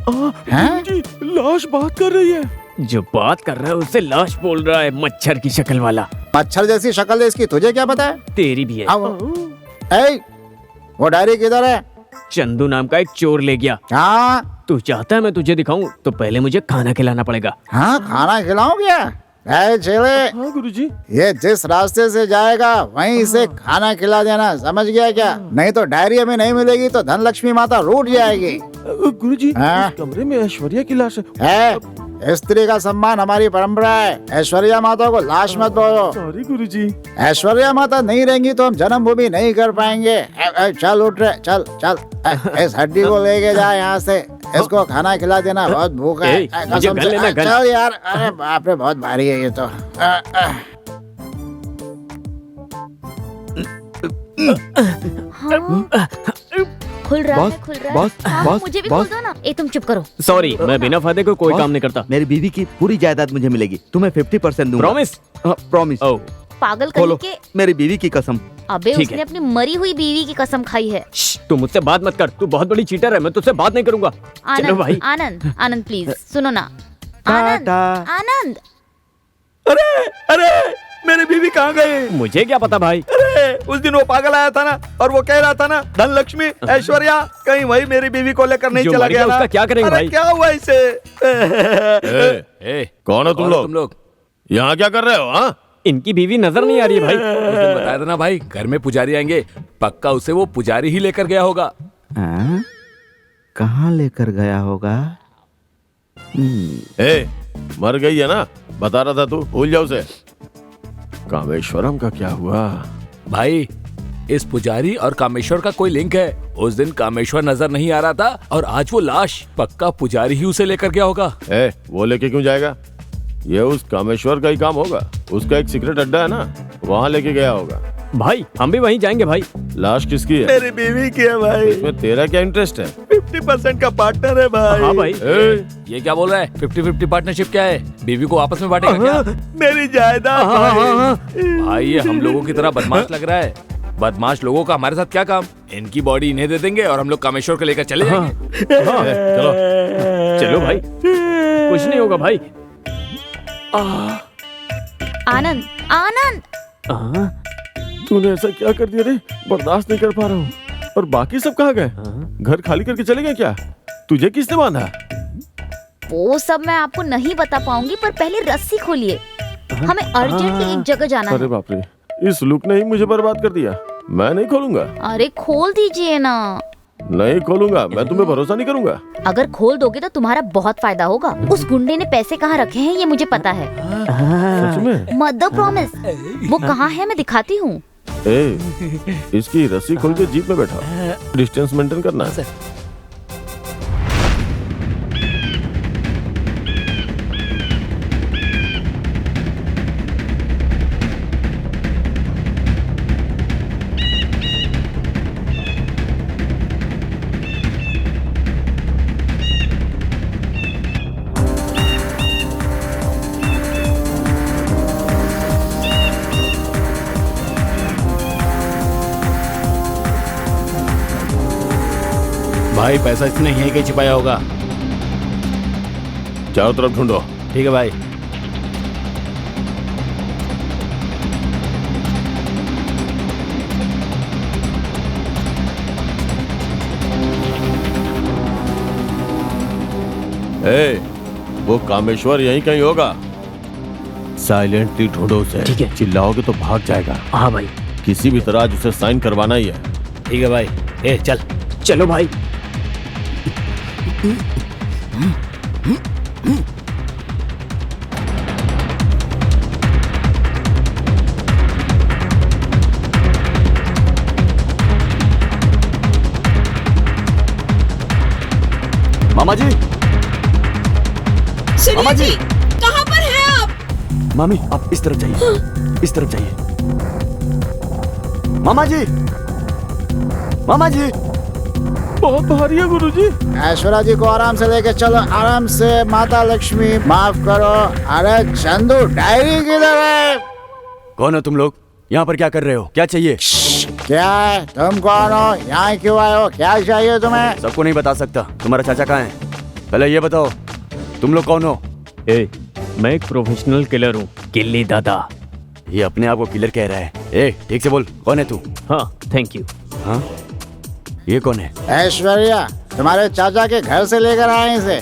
गुरुजी, लाश बात कर रही है। जो बात कर रहा है उससे लाश बोल रहा है, मच्छर की शक्ल वाला। मच्छर जैसी शक्ल है इसकी, तुझे क्या पता है? तेरी भी है। वो डायरी किधर है? चंदू नाम का एक चोर ले गया। हाँ, तू चाहता है मैं तुझे दिखाऊं तो पहले मुझे खाना खिलाना पड़ेगा। हाँ खाना खिलाऊं क्या? चले। हाँ गुरुजी। ये जिस रास्ते से जाएगा वहीं से खाना खिला देना, समझ गया क्या? नहीं तो डायरी हमें नहीं मिलेगी तो धन लक्ष्मी माता रूठ जाएगी। गुरुजी, हाँ? इस कमरे में ऐश्वर्या की लाश है। स्त्री का सम्मान हमारी परंपरा है। ऐश्वर्या माता को लाश मत बोलो। सॉरी गुरुजी। ऐश्वर्या माता नहीं रहेंगी तो हम जन्मभूमि नहीं कर पाएंगे। चल उठ रहे, चल चल। इस हड्डी को लेके जा यहाँ से, इसको खाना खिला देना, बहुत भूखा है। कसम से। चल यार, अरे बाप रे बहुत भारी है ये तो। खुल रहा है, खुल रहा है। हाँ, मुझे भी खोल दो ना। तुम चुप करो। सॉरी, मैं बिना फायदे को कोई काम नहीं करता। मेरी बीवी की पूरी जायदाद मुझे मिलेगी, तुम्हें 50% दूंगा। प्रॉमिस? प्रॉमिस। पागल कहीं के। मेरी बीवी की कसम। अबे उसने अपनी मरी हुई बीवी की कसम खाई है। तू मुझसे बात मत कर, तू बहुत बड़ी चीटर है, मैं तुझसे बात नहीं करूंगा। चलो भाई। आनंद, आनंद प्लीज सुनो ना। आनंद, आनंद। अरे अरे, मेरी बीवी कहाँ गई? मुझे क्या पता भाई। अरे उस दिन वो पागल आया था ना, और वो कह रहा था ना धन लक्ष्मी ऐश्वर्या, कहीं वही मेरी बीवी को लेकर नहीं चला गया ना? उसका क्या करेंगे भाई? क्या हुआ इसे? कौन हो तुम लोग? यहाँ क्या कर रहे हो? हाँ, इनकी बीवी नजर नहीं आ रही है भाई। उस दिन बताया था ना भाई, घर में पुजारी आएंगे, पक्का उसे वो पुजारी ही लेकर गया होगा। कहाँ लेकर गया होगा? मर गई है ना, बता रहा था तू, भूल जाओ उसे। कामेश्वरम का क्या हुआ? भाई इस पुजारी और कामेश्वर का कोई लिंक है। उस दिन कामेश्वर नजर नहीं आ रहा था और आज वो लाश, पक्का पुजारी ही उसे लेकर गया होगा। वो लेके क्यों जाएगा? ये उस कामेश्वर का ही काम होगा। उसका एक सीक्रेट अड्डा है ना, वहाँ लेके गया होगा। भाई हम भी वहीं जाएंगे भाई। लाश किसकी है? मेरी बीवी की है भाई। इसमें तेरा क्या इंटरेस्ट है? 50% का पार्टनर है भाई। हाँ भाई। ये क्या बोल रहा है? 50-50 पार्टनरशिप क्या है? बीवी को आपस में बांटेगा क्या? मेरी जायदाद भाई ये हम लोगों की तरह बदमाश लग रहा है। बदमाश लोगों का हमारे साथ क्या काम? इनकी बॉडी इन्हें दे देंगे और हम लोग कामेश्वर को लेकर चले जाएंगे। चलो चलो भाई, कुछ नहीं होगा भाई। आनंद, आनंद। तूने ऐसा क्या कर दिया रे? बर्दाश्त नहीं कर पा रहा हूँ। और बाकी सब कहाँ गए? घर खाली करके चले गए क्या? तुझे किसने बांधा? वो सब मैं आपको नहीं बता पाऊंगी, पर पहले रस्सी खोलिए, हमें अर्जेंटली एक जगह जाना है। अरे बाप रे, इस लुक ने ही मुझे बर्बाद कर दिया। मैं नहीं खोलूंगा। अरे खोल दीजिए ना। नहीं खोलूंगा, मैं तुम्हें भरोसा नहीं करूंगा। अगर खोल दोगे तो तुम्हारा बहुत फायदा होगा। उस गुंडे ने पैसे कहाँ रखे हैं ये मुझे पता है। सच में? मत दो प्रॉमिस। वो कहाँ है मैं दिखाती हूँ। इसकी रस्सी खोल के जीप में बैठा, डिस्टेंस मेंटेन करना है। भाई पैसा इसने यहीं कहीं छिपाया होगा। चारों तरफ ढूंढो। ठीक है भाई। वो कामेश्वर यहीं कहीं होगा। साइलेंटली ढूंढो उसे। ठीक है। चिल्लाओगे तो भाग जाएगा। हाँ भाई। किसी भी तरह आज उसे साइन करवाना ही है। ठीक है भाई। चल। चलो भाई। मामा जी, सुनिए जी, कहाँ पर हैं आप? मामी आप इस तरफ जाइए, इस तरफ जाइए। मामा जी, मामा जी, बहुत भारी है गुरुजी। ऐश्वर्या जी को आराम से लेके चलो, आराम से। माता लक्ष्मी माफ करो। अरे चंदू, डायरी किधर है? कौन हो तुम लोग? यहाँ पर क्या कर रहे हो? क्या चाहिए? क्या है? तुम कौन हो? यहाँ क्यों आए हो? क्या चाहिए तुम्हें? सबको नहीं बता सकता। तुम्हारा चाचा कहाँ है? पहले ये बताओ, तुम लोग कौन हो? मैं एक प्रोफेशनल किलर हूँ, किल्ली दादा। ये अपने आप को किलर कह रहा है। ठीक से बोल, कौन है तू? हाँ, थैंक यू। हाँ, ये कौन है? ऐश्वर्या, तुम्हारे चाचा के घर से लेकर आए इसे।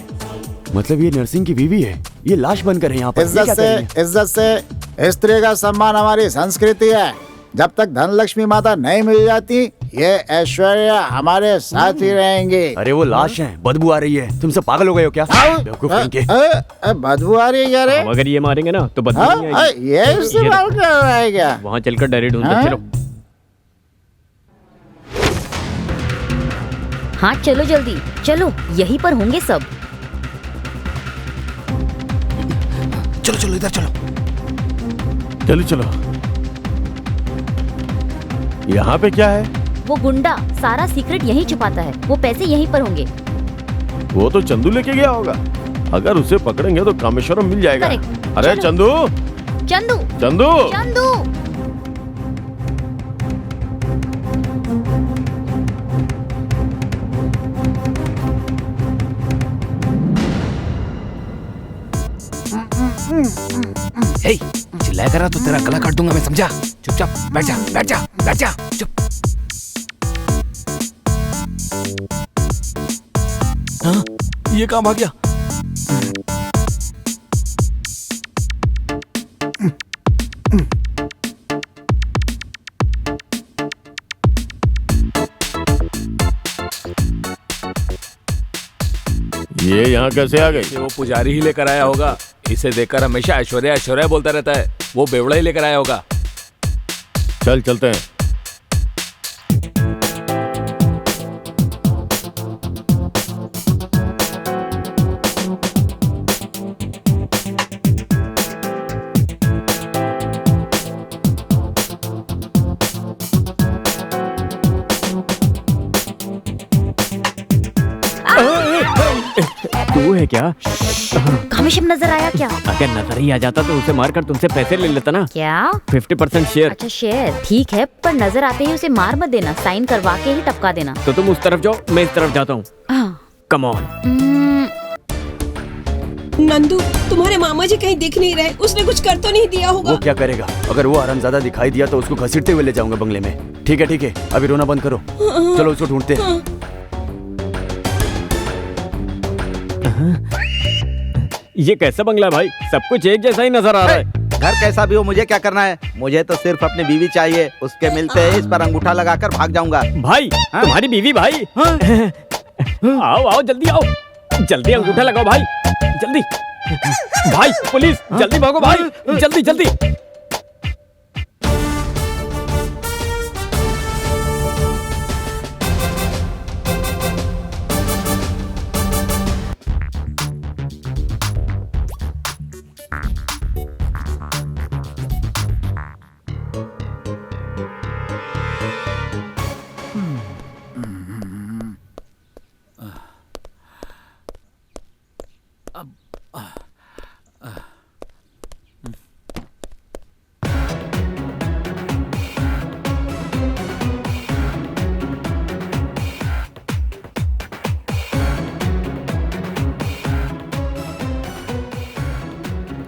मतलब ये नर्सिंग की बीवी है? ये लाश बनकर है यहाँ पर? इज्जत से स्त्री का सम्मान हमारी संस्कृति है। जब तक धनलक्ष्मी माता नहीं मिल जाती, ये ऐश्वर्या हमारे साथ ही रहेंगे। अरे वो लाश है, बदबू आ रही है। तुम सब पागल हो गए हो क्या? बेवकूफ कहीं के। बदबू आ रही है? हम अगर ये मारेंगे ना तो बदबू नहीं आएगी। ये इस्तेमाल कर रहा है क्या? वहाँ चलकर डायरेक्ट ढूंढते चलो। हाँ चलो जल्दी, चलो यहीं पर होंगे सब। चलो चलो इधर चलो। चलो चलो। यहाँ पे क्या है? वो गुंडा सारा सीक्रेट यहीं छुपाता है। वो पैसे यहीं पर होंगे। वो तो चंदू लेके गया होगा। अगर उसे पकड़ेंगे तो कामेश्वरम मिल जाएगा। Correct. अरे चलो। चंदू, चंदू चंदू, चंदू। हे, चिल्लाया करा तो तेरा गला काट दूंगा मैं, समझा? चुपचाप बैठ जा, बैठ जा, बैठ जा, चुप। हाँ, ये कहाँ भाग गया? ये यहाँ कैसे आ गई? वो पुजारी ही लेकर आया होगा। इसे देखकर हमेशा ऐश्वर्या ऐश्वर्या बोलता रहता है। वो बेवड़ा ही लेकर आया होगा। चल चलते हैं। तू है क्या? कामेश्वरम नजर आया क्या? अगर नजर ही आ जाता तो उसे मारकर तुमसे पैसे ले लेता ना। क्या? 50% शेयर। अच्छा शेयर, ठीक है, पर नजर आते ही उसे मार मत देना, साइन करवा के ही टपका देना। तो तुम उस तरफ जाओ, मैं इस तरफ जाता हूँ। Come on. नंदू, तुम्हारे मामा जी कहीं दिख नहीं रहे। उसने कुछ कर तो नहीं दिया होगा? वो क्या करेगा? अगर वो हरामजादा दिखाई दिया तो उसको घसीटते हुए ले जाऊंगा बंगले में। ठीक है, अभी रोना बंद करो। चलो उसको ढूंढते हैं। ये कैसा बंगला है भाई? सब कुछ एक जैसा ही नजर आ रहा है। घर कैसा भी हो, मुझे क्या करना है? मुझे तो सिर्फ अपनी बीवी चाहिए। उसके मिलते ही इस पर अंगूठा लगाकर भाग जाऊंगा। भाई, तुम्हारी बीवी भाई? आओ आओ, जल्दी आओ, जल्दी अंगूठा लगाओ भाई, जल्दी। भाई पुलिस, जल्दी भागो भाई, जल्दी जल्दी।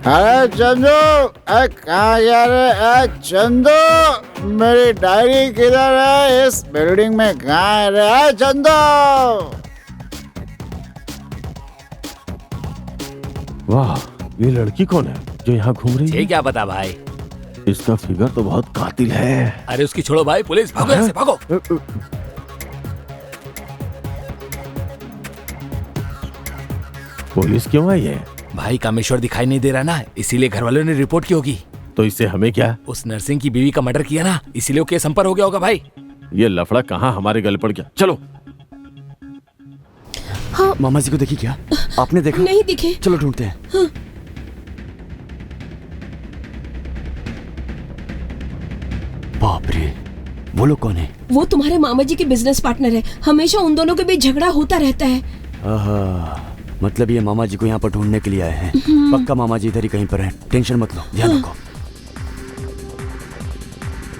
अरे चंदू, कहाँ जा रहे? चंदू, मेरी डायरी किधर है? इस बिल्डिंग में कहाँ है रे चंदू? वाह, ये लड़की कौन है जो यहाँ घूम रही है? ये क्या पता भाई? इसका फिगर तो बहुत कातिल है। अरे उसकी छोड़ो भाई, पुलिस भागो यहाँ से, भागो। पुलिस क्यों आई है? भाई कामेश्वर दिखाई नहीं दे रहा ना, इसीलिए घर वालों ने रिपोर्ट की होगी। तो इससे हमें क्या? उस नर्सिंग की बीवी का मर्डर किया ना, इसीलिए वो केस हम पर हो गया होगा भाई। ये लफड़ा कहाँ हमारे गले पड़ गया। चलो। हाँ। मामा जी को देखी क्या? आपने देखा? नहीं दिखे। चलो ढूंढते हैं। हाँ। बाप रे, वो लोग कौन है? वो तुम्हारे मामा जी के बिजनेस पार्टनर है, हमेशा उन दोनों के बीच झगड़ा होता रहता है। आहा, मतलब ये मामा जी को यहाँ पर ढूंढने के लिए आए हैं। पक्का मामा जी इधर ही कहीं पर हैं, टेंशन मत लो, ध्यान रखो।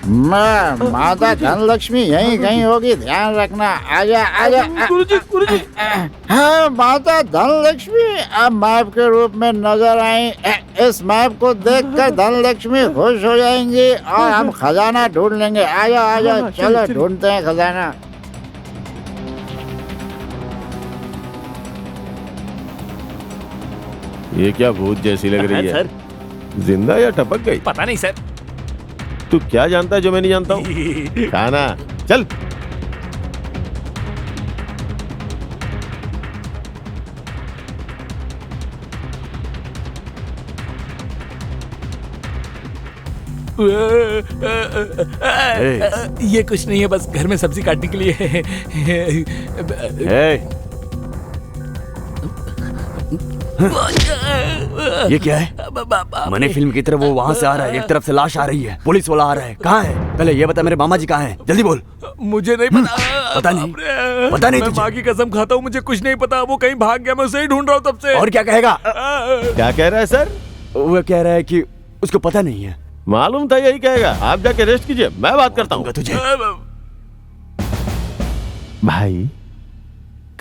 माता धनलक्ष्मी यहीं कहीं होगी, ध्यान रखना। आजा आजा। गुरुजी। हाँ, माता धनलक्ष्मी अब मैप के रूप में नजर आई। इस मैप को देखकर धनलक्ष्मी खुश हो जाएंगी और हम खजाना ढूंढ लेंगे। आजा आजा, चलो ढूंढते हैं खजाना। ये क्या भूत जैसी लग रही है सर? जिंदा या टपक गई? पता नहीं सर। तू क्या जानता है जो मैं नहीं जानता हूँ? खाना चल। ये कुछ नहीं है, बस घर में सब्जी काटने के लिए। ये क्या है? मनी फिल्म की तरह वो वहाँ से आ रहा है, एक तरफ से लाश आ रही है, पुलिस वाला आ रहा है। कहाँ है? पहले ये बता मेरे मामा जी कहाँ हैं? जल्दी बोल। मुझे नहीं पता। पता नहीं? पता नहीं मैं तुझे? माँ की कसम खाता हूँ, मुझे कुछ नहीं पता। वो कहीं भाग गया, मैं उसे ही ढूंढ रहा हूँ तब से। और क्या कहेगा? क्या कह रहा है सर? वो कह रहा है कि उसको पता नहीं है। मालूम था यही कहेगा। आप जाके रेस्ट कीजिए, मैं बात करता हूँ तुझे। भाई,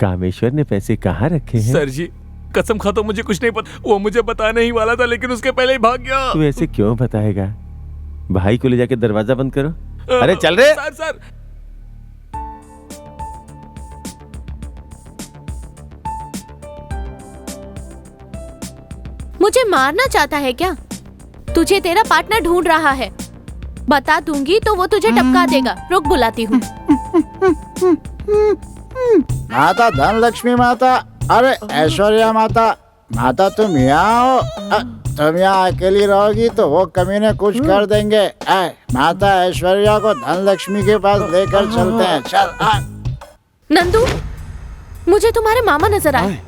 कामेश्वर ने पैसे कहाँ रखे हैं? सर जी कसम खाता हूँ, मुझे कुछ नहीं पता। वो मुझे बताने ही वाला था, लेकिन उसके पहले ही भाग गया। तू ऐसे क्यों बताएगा? भाई को ले जाके दरवाजा बंद करो। अरे चल रे। सर। मुझे मारना चाहता है क्या? तुझे तेरा पार्टनर ढूंढ रहा है। बता दूंगी तो वो तुझे टपका देगा। रुक, बुलाती हूँ। माता धनलक्ष्मी माता, अरे ऐश्वर्या माता, माता तुम यहाँ हो? तुम यहाँ अकेली रहोगी तो वो कमीने कुछ कर देंगे। माता ऐश्वर्या को धनलक्ष्मी के पास लेकर चलते हैं। चल। नंदू, मुझे तुम्हारे मामा नजर आए।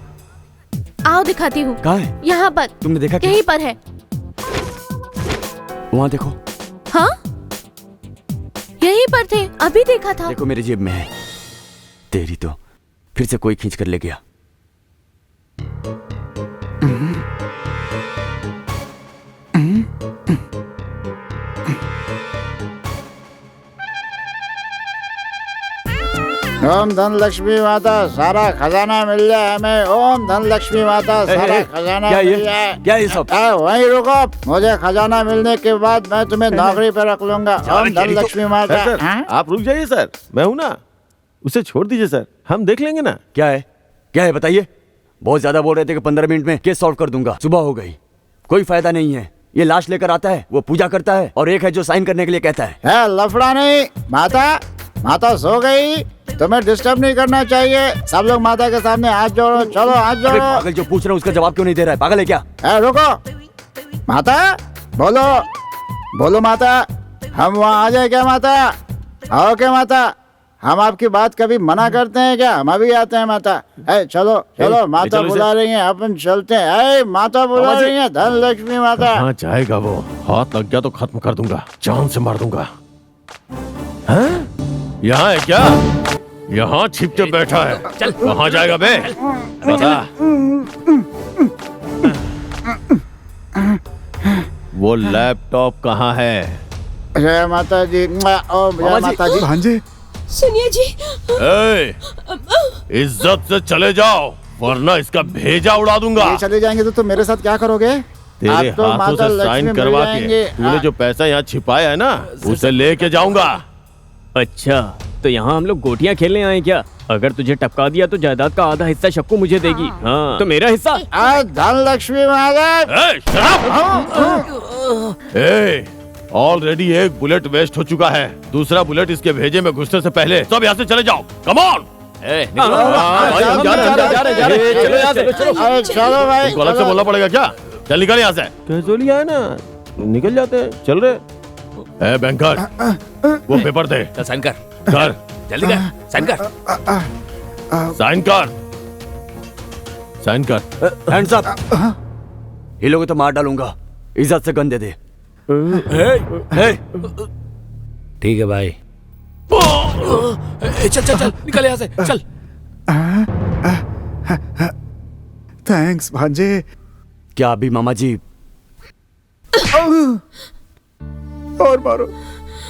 आओ दिखाती हूँ। कहाँ है? यहाँ पर। तुमने देखा क्या? यहीं पर है। वहाँ देखो। हाँ, यहीं पर थे, अभी देखा था। देखो मेरी जेब में है। तेरी तो फिर से कोई खींच कर ले गया। ओम धनलक्ष्मी माता, सारा खजाना मिल जाए हमें। ओम धनलक्ष्मी माता, सारा खजाना मिल जाए। क्या ये सब? वहीं रुको, मुझे खजाना मिलने के बाद मैं तुम्हें नौकरी पे रख लूंगा। ओम धनलक्ष्मी माता। सर, आप रुक जाइए सर, मैं हूं ना। उसे छोड़ दीजिए सर, हम देख लेंगे ना। क्या है? क्या है बताइए। बहुत ज्यादा बोल रहे थे कि 15 मिनट में केस सॉल्व कर दूंगा। सुबह हो गई, कोई फायदा नहीं है। ये लाश लेकर आता है, वो पूजा करता है, और एक है जो साइन करने के लिए कहता है। लफड़ा नहीं। माता सो गई, तुम्हें डिस्टर्ब नहीं करना चाहिए। सब लोग माता के सामने हाथ जोड़ो। चलो हाथ जोड़ो। पागल, जो पूछ रहा हूँ उसका जवाब क्यों नहीं दे रहा है? पागल है क्या? रुको माता, बोलो माता, हम वहाँ आ जाए क्या माता? आओ क्या माता? हम आपकी बात कभी मना करते हैं क्या? हम अभी आते हैं माता। चलो माता बुला रही हैं, अपन चलते हैं। माता बुला रही हैं, धनलक्ष्मी माता। कहाँ जाएगा वो? हाथ लग गया तो खत्म कर दूंगा, जान से मार दूंगा। यहाँ है क्या? यहाँ छिप के बैठा है। चल, कहाँ जाएगा बे? बता। वो लैपटॉप कहाँ है? जय माता जी। ओम जय माता जी। भांजे, सुनिए जी। इज्जत से चले जाओ, वरना इसका भेजा उड़ा दूंगा। चले जाएंगे तो तुम मेरे साथ क्या करोगे? तेरे तो हाथों से साइन करवा के तूने जो पैसा यहाँ छिपाया है ना, उसे लेके जाऊंगा। अच्छा, तो यहाँ हम लोग गोटियाँ खेलने आए क्या? अगर तुझे टपका दिया तो जायदाद का आधा हिस्सा शक्कू मुझे देगी। हाँ, तो मेरा हिस्सा? धनलक्ष्मी ऑलरेडी एक बुलेट वेस्ट हो चुका है, दूसरा बुलेट इसके भेजे में घुसने से पहले सब यहाँ से चले जाओ। Come on. निकलो भाई, हम जा रहे हैं। चलो यहाँ से, चलो। चलो भाई, तुमको अलग से बोलना पड़ेगा क्या? चल निकल यहाँ से। कैसे लिया है ना, निकल जाते हैं, चल रहे। ए बैंकर, वो पेपर दे। साइन कर, कर, जल्दी कर, साइन कर। साइन कर, साइन कर। Hands up. ये लोगों तो मार डालूंगा, इज्जत से गन दे दे। ठीक है भाई। चल चल चल, निकल यहाँ से, चल। थैंक्स भांजे। क्या अभी मामा जी? और मारो,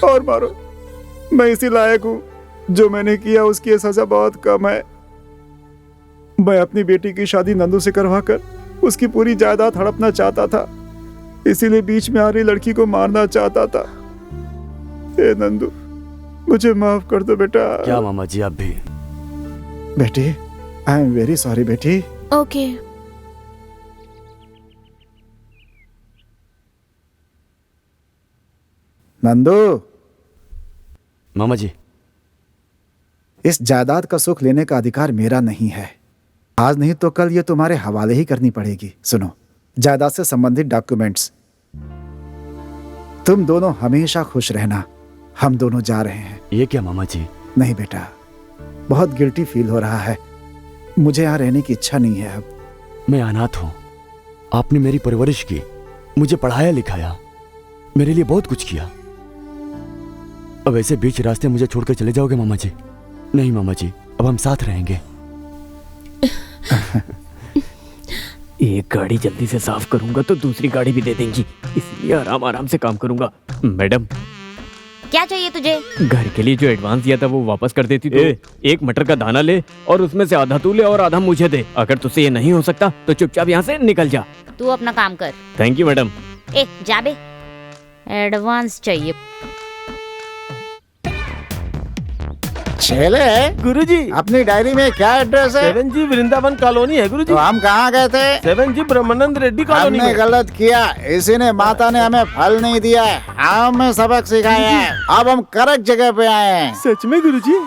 और मारो। मैं इसी लायक हूँ, जो मैंने किया उसकी ये सजा बहुत कम है। मैं अपनी बेटी की शादी नंदू से करवाकर उसकी पूरी जायदाद हड़पना चाहता था, इसीलिए बीच में आ रही लड़की को मारना चाहता था। ए नंदू, मुझे माफ कर दो बेटा। क्या मामा जी आप भी? बेटी, आई एम वेरी सॉरी बेटी। ओके। नंदू, मामा जी, इस जायदाद का सुख लेने का अधिकार मेरा नहीं है। आज नहीं तो कल ये तुम्हारे हवाले ही करनी पड़ेगी। सुनो, जायदाद से संबंधित डॉक्यूमेंट्स। तुम दोनों हमेशा खुश रहना। हम दोनों जा रहे हैं। ये क्या मामा जी? नहीं बेटा, बहुत गिल्टी फील हो रहा है। मुझे यहाँ रहने की इच्छा नहीं है अब। मैं अनाथ हूँ। आपने मेरी परवरिश की, मुझे पढ़ाया लिखाया, मेरे लिए बहुत कुछ किया। अब ऐसे बीच रास्ते मुझे छोड़कर चले जाओगे मामा जी? नहीं मामा जी, अब हम साथ रहेंगे। एक गाड़ी जल्दी से साफ करूंगा तो दूसरी गाड़ी भी दे देंगी, इसलिए आराम आराम से काम करूंगा। मैडम, क्या चाहिए तुझे? घर के लिए जो एडवांस दिया था वो वापस कर देती तो। एक मटर का दाना ले और उसमें से आधा तू ले और आधा मुझे दे। अगर तुझसे ये नहीं हो सकता तो चुपचाप यहाँ से निकल जा। तू अपना काम कर। Thank you madam. ए जा बे, एडवांस चाहिए। चले गुरुजी, अपनी डायरी में क्या एड्रेस है? 7G वृंदावन कॉलोनी है गुरुजी। तो हम कहाँ गए थे? 7G ब्रह्मानंद रेड्डी कॉलोनी हमने में। गलत किया, इसी ने माता ने हमें फल नहीं दिया है, हमें सबक सिखाया है। अब हम करेक्ट जगह पे आए हैं। सच में गुरुजी?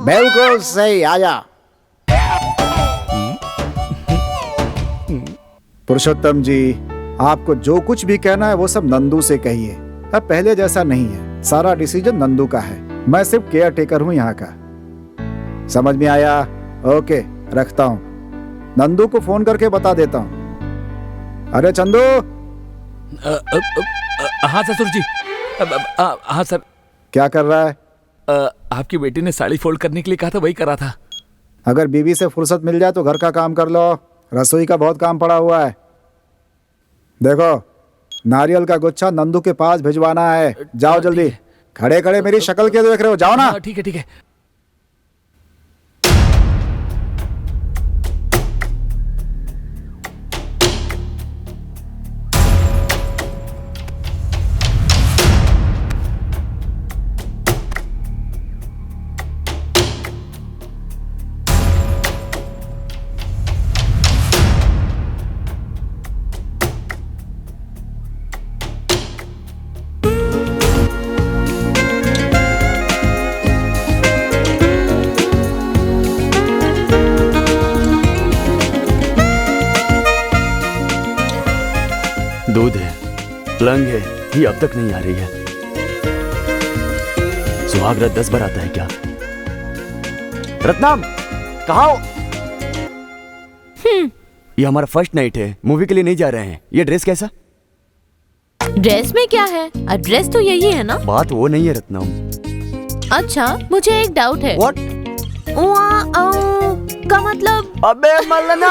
बिल्कुल सही, आजा। पुरुषोत्तम जी, आपको जो कुछ भी कहना है वो सब नंदू से कहिए। अब पहले जैसा नहीं है, सारा डिसीजन नंदू का है। मैं सिर्फ केयर टेकर हूँ यहाँ का। समझ में आया? ओके, रखता हूँ। नंदू को फोन करके बता देता हूँ। अरे चंदू। हाँ ससुर जी। हाँ सर। क्या कर रहा है? आपकी बेटी ने साड़ी फोल्ड करने के लिए कहा था, वही करा था। अगर बीवी से फुर्सत मिल जाए तो घर का काम कर लो, रसोई का बहुत काम पड़ा हुआ है। देखो, नारियल का गुच्छा नंदू के पास भिजवाना है। जाओ जल्दी। खड़े खड़े मेरी शक्ल क्यों देख रहे हो? जाओ ना। ठीक है ठीक है। दूध है, लंग है, ये अब तक नहीं आ रही है। सुहागरात 10 बार आता है क्या? रत्नम, कहाँ हो? ये हमारा फर्स्ट नाइट है, मूवी के लिए नहीं जा रहे हैं। ये ड्रेस कैसा? ड्रेस में क्या है? ड्रेस तो यही है ना। बात वो नहीं है रत्नम। अच्छा, मुझे एक डाउट है। What? का मतलब? अबे मलना!